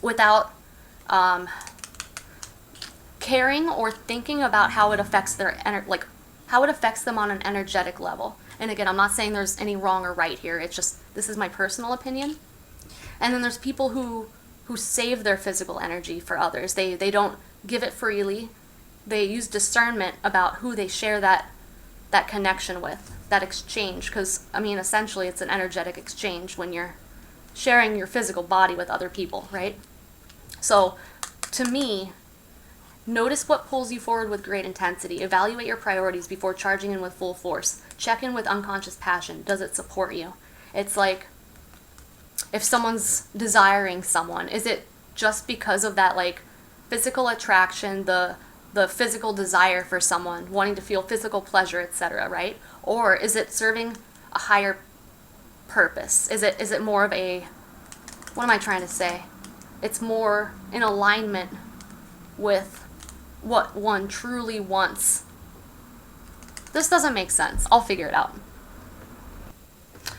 Without caring or thinking about how it affects their how it affects them on an energetic level. And again, I'm not saying there's any wrong or right here. It's just, this is my personal opinion. And then there's people who save their physical energy for others. They don't give it freely. They use discernment about who they share that connection with, that exchange. Because, I mean, essentially it's an energetic exchange when you're sharing your physical body with other people, right? So, to me, notice what pulls you forward with great intensity. Evaluate your priorities before charging in with full force. Check in with unconscious passion. Does it support you? It's like, if someone's desiring someone, is it just because of that, like, physical attraction, the physical desire for someone, wanting to feel physical pleasure, etc., right? Or is it serving a higher purpose? Is it more of a, what am I trying to say? It's more in alignment with what one truly wants. This doesn't make sense. I'll figure it out.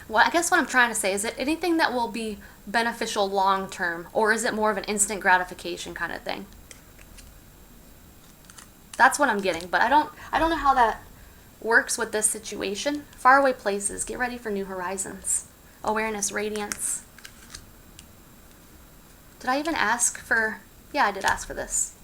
Well, I guess what I'm trying to say is it anything that will be beneficial long term, or is it more of an instant gratification kind of thing? That's what I'm getting, but I don't know how that works with this situation. Faraway places, get ready for new horizons. Awareness, radiance. Did I even ask for, yeah, I did ask for this.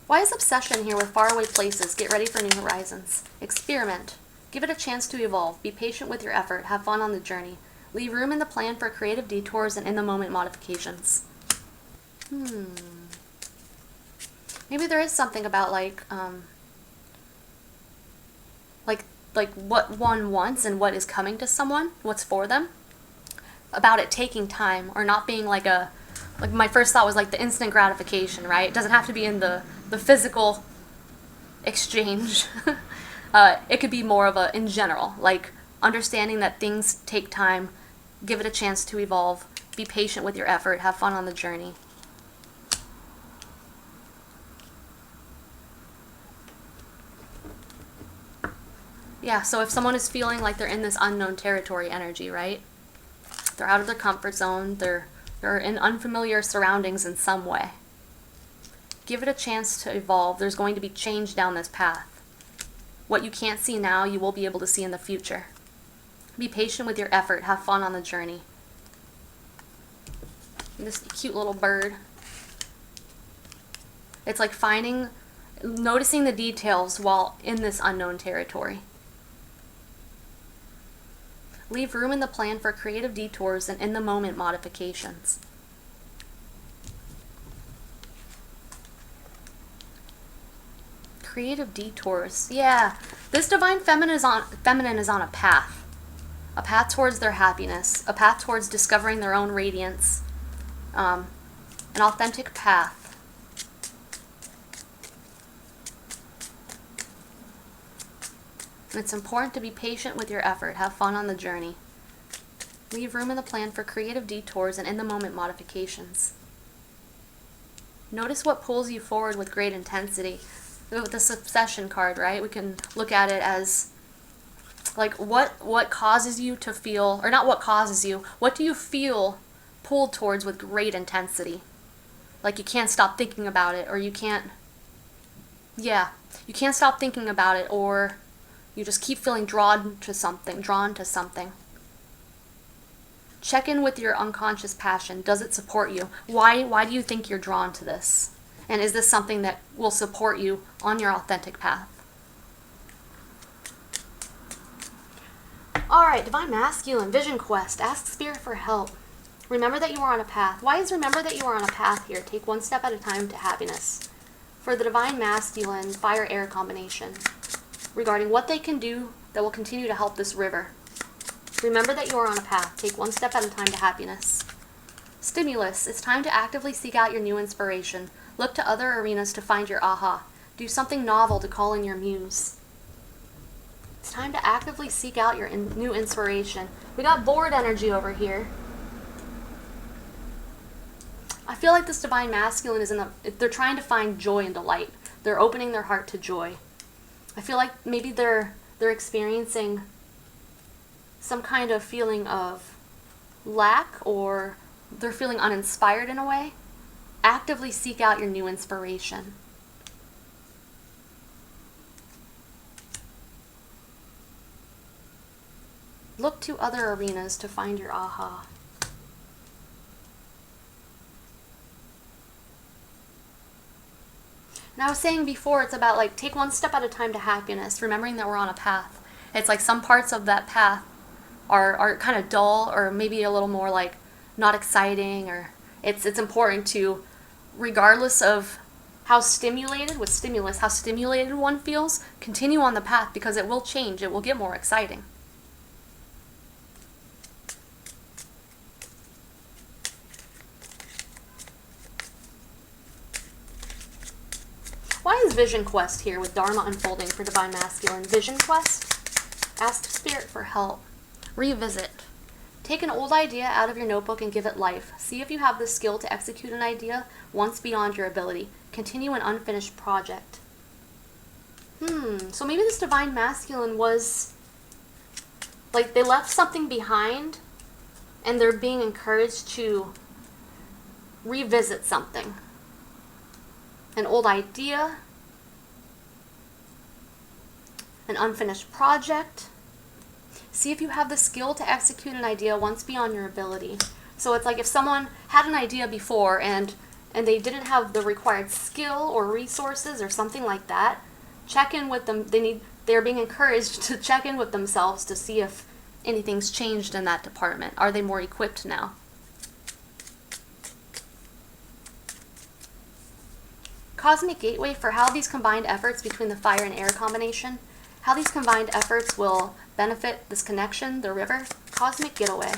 Why is obsession here with faraway places? Get ready for new horizons. Experiment. Give it a chance to evolve. Be patient with your effort. Have fun on the journey. Leave room in the plan for creative detours and in-the-moment modifications. Maybe there is something about like what one wants and what is coming to someone, what's for them, about it taking time, or not being like my first thought was like the instant gratification, right? It doesn't have to be in the physical exchange. It could be more of a, in general, like understanding that things take time, give it a chance to evolve, be patient with your effort, have fun on the journey. Yeah, so if someone is feeling like they're in this unknown territory energy, right? They're out of their comfort zone, they're in unfamiliar surroundings in some way. Give it a chance to evolve. There's going to be change down this path. What you can't see now, you will be able to see in the future. Be patient with your effort. Have fun on the journey. And this cute little bird. It's like noticing the details while in this unknown territory. Leave room in the plan for creative detours and in-the-moment modifications. Creative detours. Yeah. This divine feminine is on a path. A path towards their happiness. A path towards discovering their own radiance. An authentic path. And it's important to be patient with your effort. Have fun on the journey. Leave room in the plan for creative detours and in-the-moment modifications. Notice what pulls you forward with great intensity. With this obsession card, right? We can look at it as like what causes you to feel, or not what causes you, what do you feel pulled towards with great intensity? Like you can't stop thinking about it, or you can't stop thinking about it, or you just keep feeling drawn to something. Check in with your unconscious passion. Does it support you? Why do you think you're drawn to this? And is this something that will support you on your authentic path? Alright, Divine Masculine, Vision Quest. Ask Spirit for help. Remember that you are on a path. Why is remember that you are on a path here? Take one step at a time to happiness. For the Divine Masculine, Fire-Air combination. Regarding what they can do that will continue to help this river. Remember that you are on a path. Take one step at a time to happiness. Stimulus. It's time to actively seek out your new inspiration. Look to other arenas to find your aha. Do something novel to call in your muse. It's time to actively seek out your new inspiration. We got bored energy over here. I feel like this Divine Masculine is they're trying to find joy and delight. They're opening their heart to joy. I feel like maybe they're experiencing some kind of feeling of lack, or they're feeling uninspired in a way. Actively seek out your new inspiration. Look to other arenas to find your aha. And I was saying before, it's about like take one step at a time to happiness, remembering that we're on a path. It's like some parts of that path are kind of dull, or maybe a little more like not exciting, or it's important to, regardless of how stimulated with stimulus, how stimulated one feels, continue on the path, because it will change, it will get more exciting. Why is Vision Quest here with Dharma unfolding for Divine Masculine? Vision Quest? Ask Spirit for help. Revisit. Take an old idea out of your notebook and give it life. See if you have the skill to execute an idea once beyond your ability. Continue an unfinished project. So maybe this Divine Masculine was like they left something behind and they're being encouraged to revisit something. An old idea, an unfinished project. See if you have the skill to execute an idea once beyond your ability. So it's like if someone had an idea before and they didn't have the required skill or resources or something like that, check in with them. They're being encouraged to check in with themselves to see if anything's changed in that department. Are they more equipped now? Cosmic Gateway for how these combined efforts between the fire and air combination, how these combined efforts will benefit this connection, the river. Cosmic Gateway.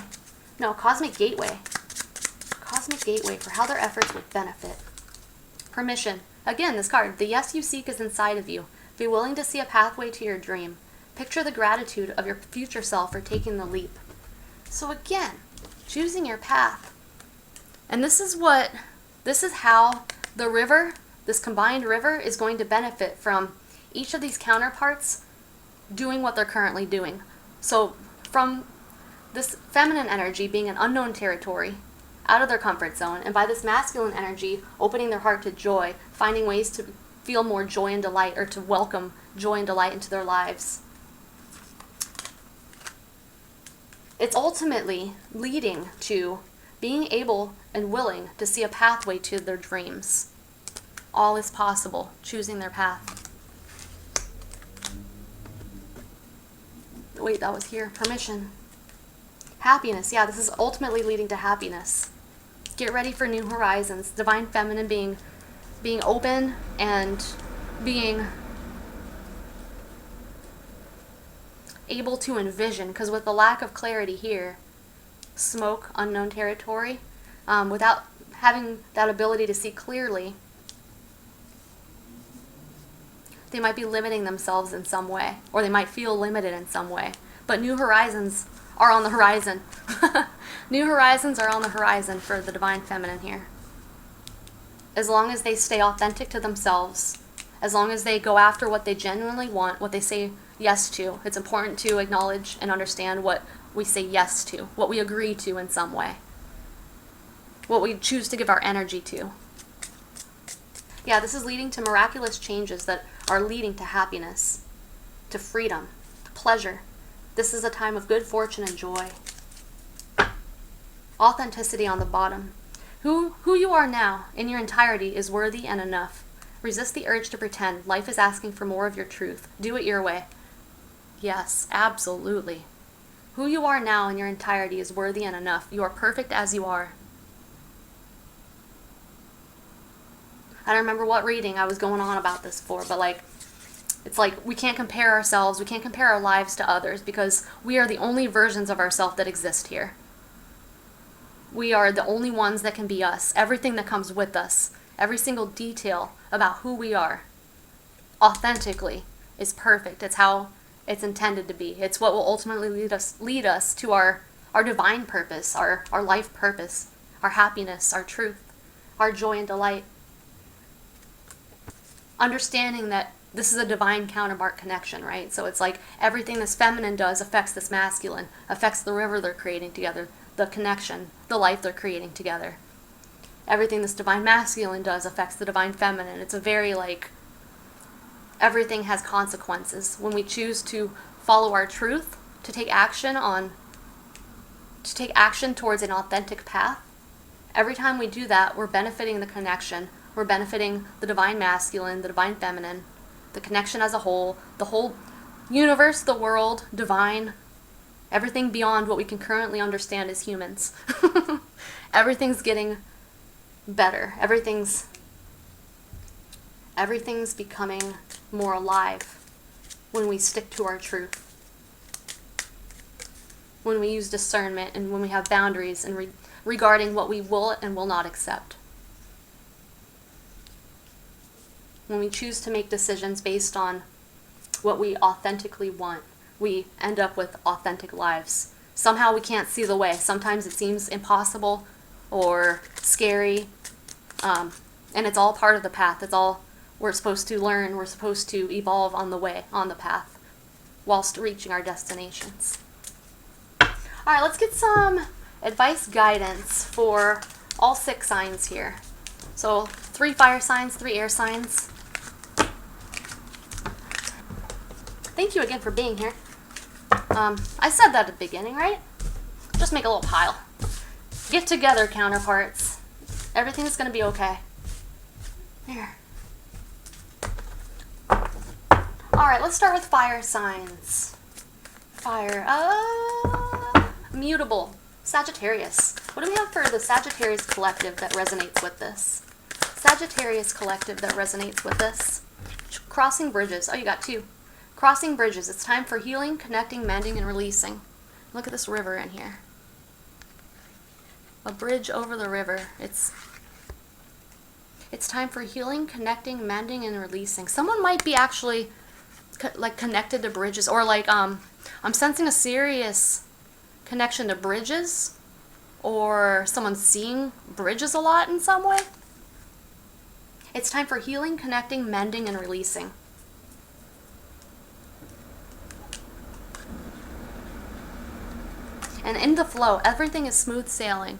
Cosmic Gateway for how their efforts will benefit. Permission. Again, this card. The yes you seek is inside of you. Be willing to see a pathway to your dream. Picture the gratitude of your future self for taking the leap. So again, choosing your path. And this is how the river, this combined river, is going to benefit from each of these counterparts doing what they're currently doing. So from this feminine energy being an unknown territory, out of their comfort zone, and by this masculine energy opening their heart to joy, finding ways to feel more joy and delight, or to welcome joy and delight into their lives. It's ultimately leading to being able and willing to see a pathway to their dreams. All is possible, choosing their path. Wait, that was here. Permission. Happiness. Yeah, this is ultimately leading to happiness. Get ready for new horizons. Divine Feminine being open and being able to envision, because with the lack of clarity here, smoke, unknown territory, without having that ability to see clearly, they might be limiting themselves in some way, or they might feel limited in some way. But new horizons are on the horizon. New horizons are on the horizon for the Divine Feminine here. As long as they stay authentic to themselves, as long as they go after what they genuinely want, what they say yes to. It's important to acknowledge and understand what we say yes to, what we agree to in some way, what we choose to give our energy to. Yeah, this is leading to miraculous changes that are leading to happiness, to freedom, to pleasure. This is a time of good fortune and joy. Authenticity on the bottom. Who you are now in your entirety is worthy and enough. Resist the urge to pretend. Life is asking for more of your truth. Do it your way. Yes, absolutely. Who you are now in your entirety is worthy and enough. You are perfect as you are. I don't remember what reading I was going on about this for, but it's like we can't compare ourselves, we can't compare our lives to others, because we are the only versions of ourselves that exist here. We are the only ones that can be us. Everything that comes with us, every single detail about who we are, authentically, is perfect. It's how it's intended to be. It's what will ultimately lead us to our divine purpose, our life purpose, our happiness, our truth, our joy and delight. Understanding that this is a divine counterpart connection, right? So it's like everything this feminine does affects this masculine, affects the river they're creating together, the connection, the life they're creating together. Everything this divine masculine does affects the divine feminine. It's a very everything has consequences. When we choose to follow our truth, to take action towards an authentic path. Every time we do that, we're benefiting the connection. We're benefiting the divine masculine, the divine feminine, the connection as a whole, the whole universe, the world, divine, everything beyond what we can currently understand as humans. Everything's getting better. Everything's becoming more alive when we stick to our truth. When we use discernment and when we have boundaries and regarding what we will and will not accept. When we choose to make decisions based on what we authentically want, we end up with authentic lives. Somehow we can't see the way. Sometimes it seems impossible or scary, and it's all part of the path. It's all we're supposed to learn. We're supposed to evolve on the way, on the path, whilst reaching our destinations. All right, let's get some advice, guidance for all 6 signs here. So 3 fire signs, 3 air signs. Thank you again for being here. I said that at the beginning, right? Just make a little pile. Get together, counterparts. Everything's going to be okay. There. All right, let's start with fire signs. Fire. Mutable. Sagittarius. What do we have for the Sagittarius collective that resonates with this? Sagittarius collective that resonates with this. Crossing bridges. Oh, you got 2. Crossing bridges. It's time for healing, connecting, mending, and releasing. Look at this river in here. A bridge over the river. It's time for healing, connecting, mending, and releasing. Someone might be actually connected to bridges, or I'm sensing a serious connection to bridges, or someone seeing bridges a lot in some way. It's time for healing, connecting, mending, and releasing. And in the flow, everything is smooth sailing.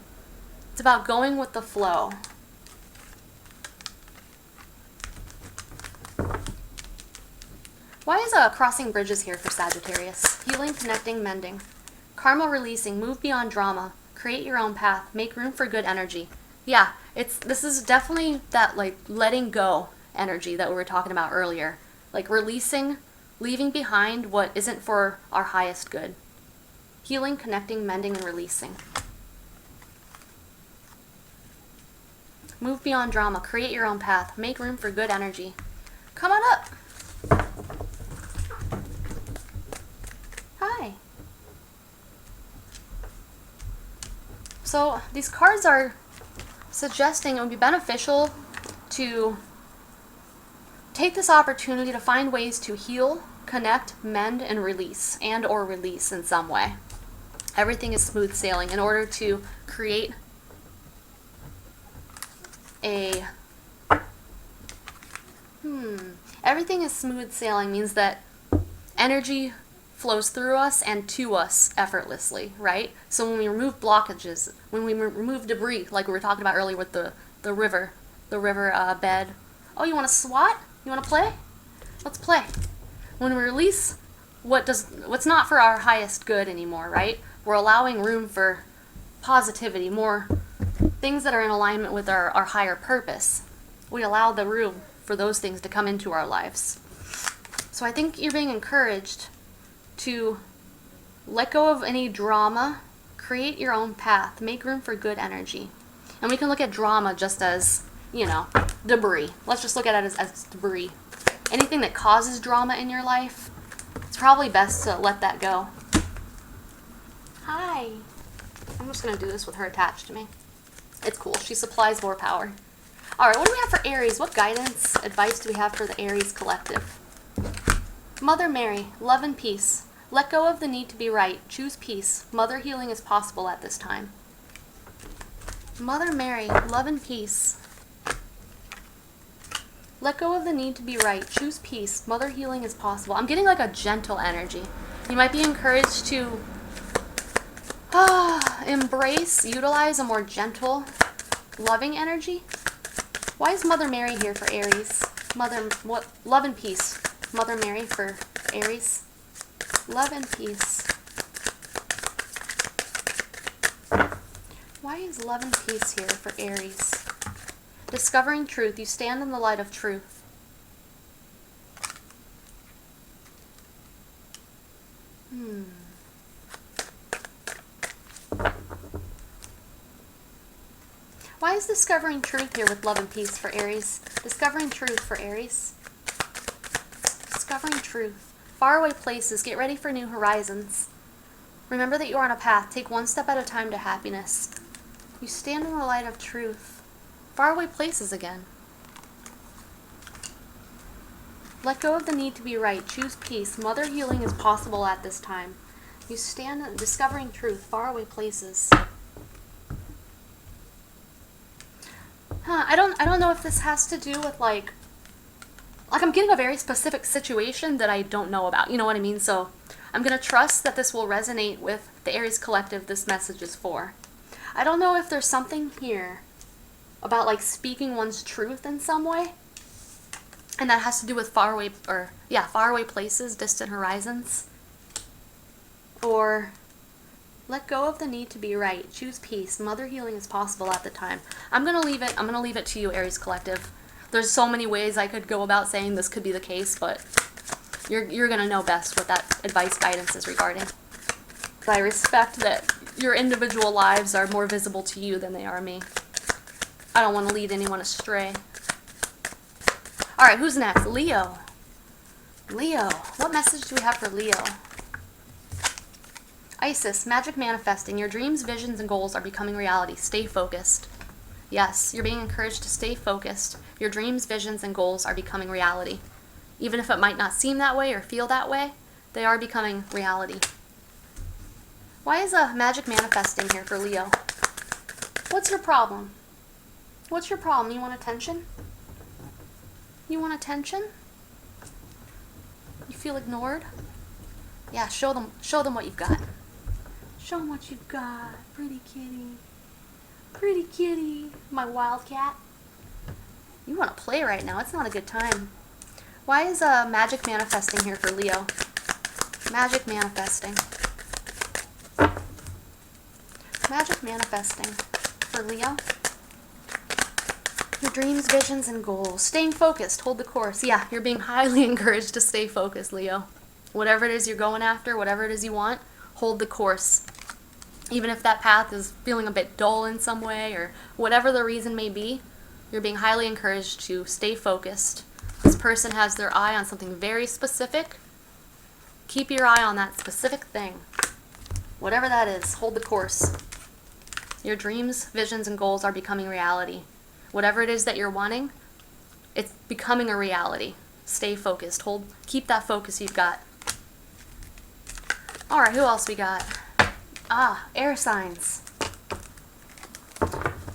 It's about going with the flow. Why is crossing bridges here for Sagittarius? Healing, connecting, mending. Karma releasing, move beyond drama, create your own path, make room for good energy. Yeah, this is definitely that letting go energy that we were talking about earlier. Releasing, leaving behind what isn't for our highest good. Healing, connecting, mending, and releasing. Move beyond drama, create your own path, make room for good energy. Come on up. Hi. So these cards are suggesting it would be beneficial to take this opportunity to find ways to heal, connect, mend, and release, and or release in some way. Everything is smooth sailing in order to create everything is smooth sailing means that energy flows through us and to us effortlessly, right? So when we remove blockages, when we remove debris, like we were talking about earlier with the river bed. Oh, you want to swat? You want to play? Let's play. When we release what's not for our highest good anymore, right? We're allowing room for positivity, more things that are in alignment with our higher purpose. We allow the room for those things to come into our lives. So I think you're being encouraged to let go of any drama, create your own path, make room for good energy. And we can look at drama just as, debris. Let's just look at it as debris. Anything that causes drama in your life, it's probably best to let that go. Hi. I'm just going to do this with her attached to me. It's cool. She supplies more power. All right, what do we have for Aries? What guidance, advice do we have for the Aries collective? Mother Mary, love and peace. Let go of the need to be right. Choose peace. Mother healing is possible at this time. Mother Mary, love and peace. Let go of the need to be right. Choose peace. Mother healing is possible. I'm getting a gentle energy. You might be encouraged to utilize a more gentle, loving energy. Why is Mother Mary here for Aries? Love and peace. Mother Mary for Aries. Love and peace. Why is love and peace here for Aries? Discovering truth. You stand in the light of truth. Why is discovering truth here with love and peace for Aries? Discovering truth for Aries. Discovering truth. Faraway places. Get ready for new horizons. Remember that you are on a path. Take one step at a time to happiness. You stand in the light of truth. Faraway places again. Let go of the need to be right. Choose peace. Mother healing is possible at this time. You stand discovering truth. Faraway places. I don't know if this has to do with like I'm getting a very specific situation that I don't know about. You know what I mean? So I'm going to trust that this will resonate with the Aries collective this message is for. I don't know if there's something here about like speaking one's truth in some way. And that has to do with faraway places, distant horizons. Or let go of the need to be right. Choose peace. Mother healing is possible at the time. I'm going to leave it to you, Aries collective. There's so many ways I could go about saying this could be the case, but you're going to know best what that advice guidance is regarding. I respect that your individual lives are more visible to you than they are me. I don't want to lead anyone astray. All right, who's next? Leo. Leo. What message do we have for Leo? Isis, magic manifesting. Your dreams, visions, and goals are becoming reality. Stay focused. Yes, you're being encouraged to stay focused. Your dreams, visions, and goals are becoming reality. Even if it might not seem that way or feel that way, they are becoming reality. Why is a magic manifesting here for Leo? What's your problem? What's your problem? You want attention? You want attention? You feel ignored? Yeah, show them what you've got. Show them what you've got. Pretty kitty. Pretty kitty. My wildcat. You want to play right now. It's not a good time. Why is magic manifesting here for Leo? Magic manifesting. Magic manifesting for Leo. Your dreams, visions, and goals. Staying focused. Hold the course. Yeah, you're being highly encouraged to stay focused, Leo. Whatever it is you're going after, whatever it is you want, hold the course. Even if that path is feeling a bit dull in some way or whatever the reason may be, you're being highly encouraged to stay focused. This person has their eye on something very specific. Keep your eye on that specific thing. Whatever that is, hold the course. Your dreams, visions, and goals are becoming reality. Whatever it is that you're wanting, it's becoming a reality. Stay focused. Keep that focus you've got. All right, who else we got? Air signs.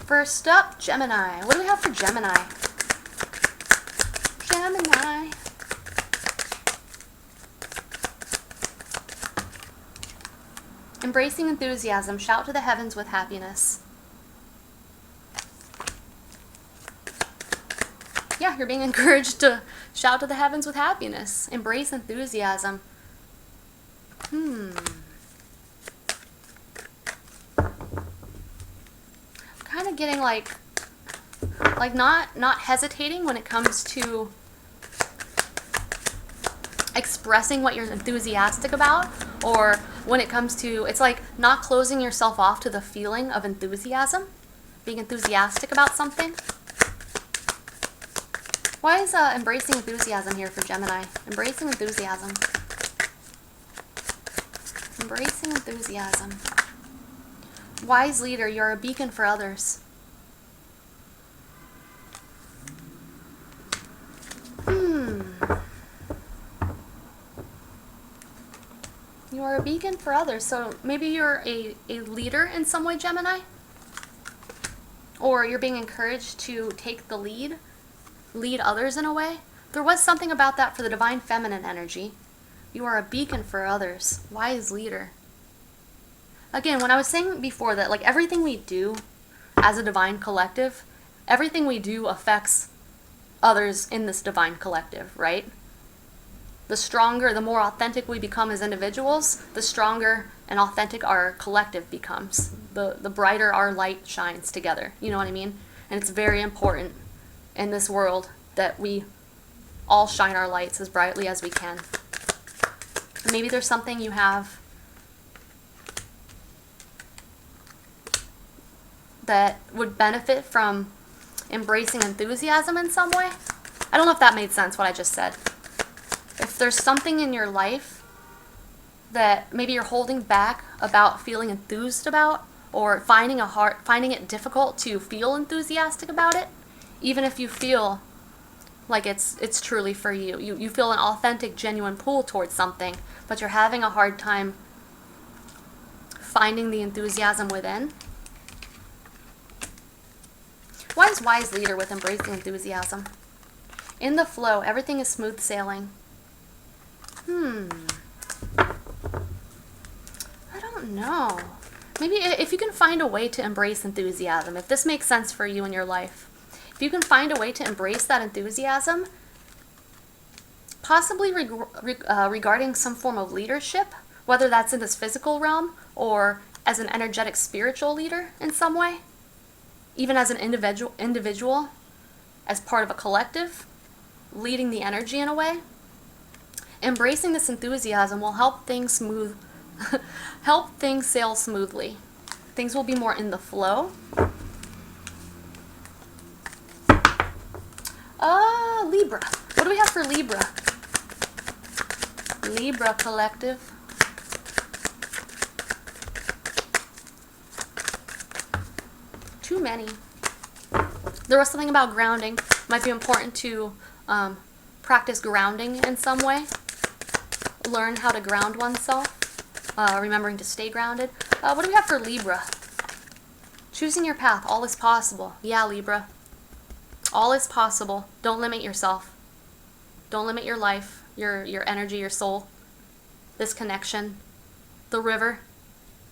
First up, Gemini. What do we have for Gemini? Gemini. Embracing enthusiasm. Shout to the heavens with happiness. Yeah, you're being encouraged to shout to the heavens with happiness. Embrace enthusiasm. Kind of getting like not hesitating when it comes to expressing what you're enthusiastic about, or when it comes to, it's like not closing yourself off to the feeling of enthusiasm, being enthusiastic about something. Why is embracing enthusiasm here for Gemini? Embracing enthusiasm. Embracing enthusiasm. Wise leader, you're a beacon for others. You are a beacon for others. So maybe you're a leader in some way, Gemini? Or you're being encouraged to take the lead others in a way. There was something about that for the divine feminine energy. You are a beacon for others. Wise leader. Again, when I was saying before that, like, everything we do as a divine collective, everything we do affects others in this divine collective, right? The stronger, the more authentic we become as individuals, the stronger and authentic our collective becomes. the brighter our light shines together. You know what I mean? And it's very important in this world that we all shine our lights as brightly as we can. Maybe there's something you have that would benefit from embracing enthusiasm in some way. I don't know if that made sense, what I just said. If there's something in your life that maybe you're holding back about feeling enthused about, or finding it difficult to feel enthusiastic about it, even if you feel like it's truly for you. You feel an authentic, genuine pull towards something, but you're having a hard time finding the enthusiasm within. Wise leader with embracing enthusiasm. In the flow, everything is smooth sailing. I don't know. Maybe if you can find a way to embrace enthusiasm, if this makes sense for you in your life, if you can find a way to embrace that enthusiasm, possibly regarding some form of leadership, whether that's in this physical realm or as an energetic spiritual leader in some way, even as an individual, as part of a collective, leading the energy in a way, embracing this enthusiasm will help things sail smoothly. Things will be more in the flow. Libra. What do we have for Libra? Libra collective. Too many. There was something about grounding. Might be important to practice grounding in some way. Learn how to ground oneself. Remembering to stay grounded. What do we have for Libra? Choosing your path. All is possible. Yeah, Libra. All is possible. Don't limit yourself. Don't limit your life, your energy, your soul. This connection. The river.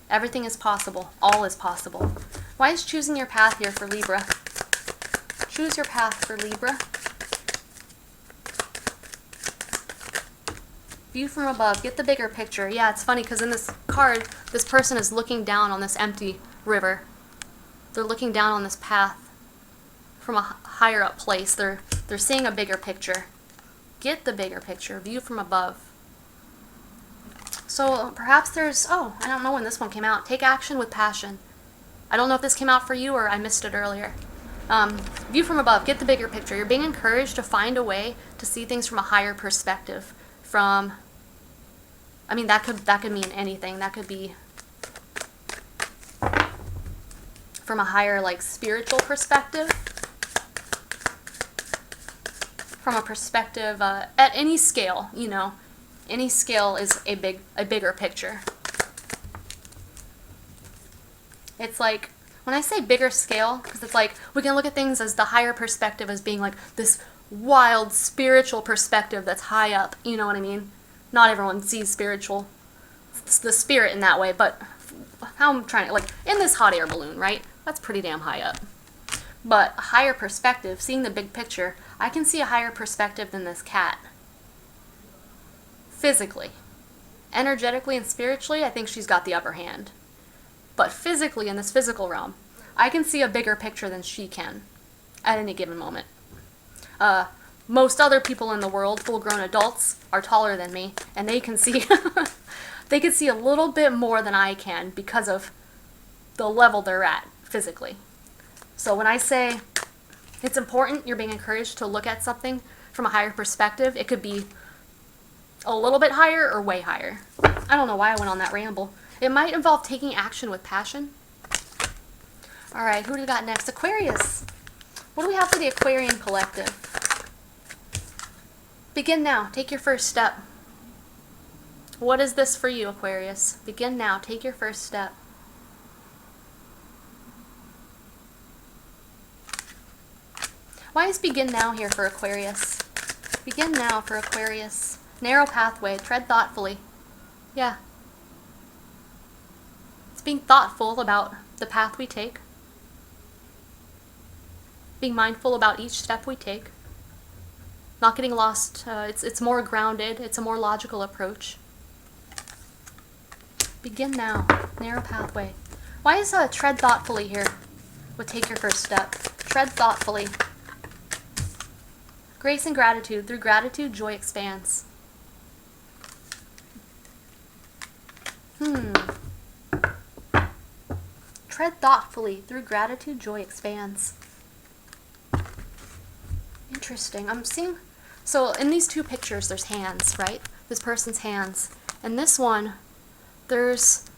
Everything is possible. All is possible. Why is choosing your path here for Libra? Choose your path for Libra. View from above. Get the bigger picture. Yeah, it's funny because in this card, this person is looking down on this empty river. They're looking down on this path from a higher up place. They're seeing a bigger picture. Get the bigger picture. View from above. So perhaps there's, I don't know when this one came out. Take action with passion. I don't know if this came out for you or I missed it earlier. View from above. Get the bigger picture. You're being encouraged to find a way to see things from a higher perspective. That could mean anything. That could be from a higher, spiritual perspective. From a perspective at any scale, any scale is a bigger picture. It's like, when I say bigger scale, because it's like, we can look at things as the higher perspective as being like this wild spiritual perspective that's high up, you know what I mean? Not everyone sees the spirit in that way, but how I'm trying to, in this hot air balloon, right? That's pretty damn high up. But a higher perspective, seeing the big picture, I can see a higher perspective than this cat. Physically. Energetically and spiritually, I think she's got the upper hand. But physically, in this physical realm, I can see a bigger picture than she can at any given moment. Most other people in the world, full-grown adults, are taller than me, and they can see they can see a little bit more than I can because of the level they're at physically. So when I say it's important, you're being encouraged to look at something from a higher perspective, it could be a little bit higher or way higher. I don't know why I went on that ramble. It might involve taking action with passion. All right, who do we got next? Aquarius. What do we have for the Aquarian collective? Begin now. Take your first step. What is this for you, Aquarius? Begin now. Take your first step. Why is begin now here for Aquarius? Begin now for Aquarius. Narrow pathway. Tread thoughtfully. Yeah. It's being thoughtful about the path we take. Being mindful about each step we take. Not getting lost. It's more grounded. It's a more logical approach. Begin now. Narrow pathway. Why is tread thoughtfully here? Would take your first step. Tread thoughtfully. Grace and gratitude. Through gratitude, joy expands. Tread thoughtfully. Through gratitude, joy expands. Interesting. I'm seeing... So in these two pictures, there's hands, right? This person's hands. And this one, there's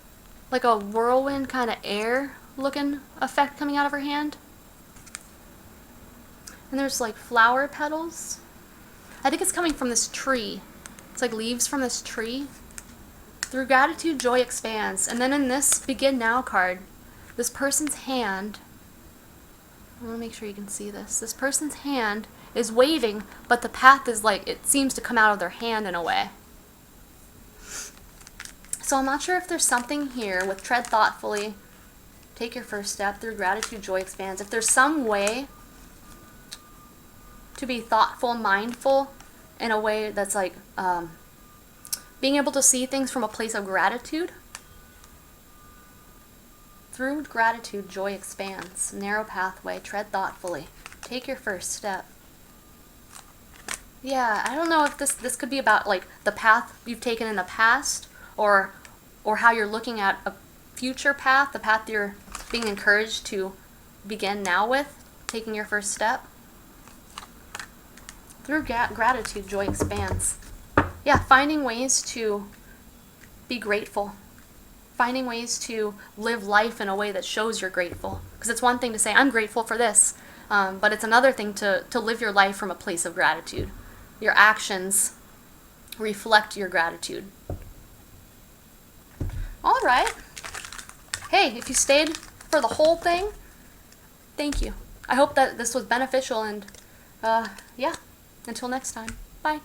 like a whirlwind kind of air looking effect coming out of her hand. And there's like flower petals. I think it's coming from this tree. It's like leaves from this tree. Through gratitude, joy expands. And then in this Begin Now card, this person's hand, I want to make sure you can see this. This person's hand is waving, but the path is like, it seems to come out of their hand in a way. So I'm not sure if there's something here with tread thoughtfully, take your first step, through gratitude, joy expands. If there's some way to be thoughtful, mindful, in a way that's like being able to see things from a place of gratitude. Through gratitude, joy expands. Narrow pathway, tread thoughtfully. Take your first step. Yeah, I don't know if this could be about like the path you've taken in the past, or how you're looking at a future path, the path you're being encouraged to begin now with, taking your first step. Through gratitude, joy expands. Yeah, finding ways to be grateful. Finding ways to live life in a way that shows you're grateful. Because it's one thing to say, I'm grateful for this, but it's another thing to live your life from a place of gratitude. Your actions reflect your gratitude. All right. Hey, if you stayed for the whole thing, thank you. I hope that this was beneficial, and yeah, until next time. Bye.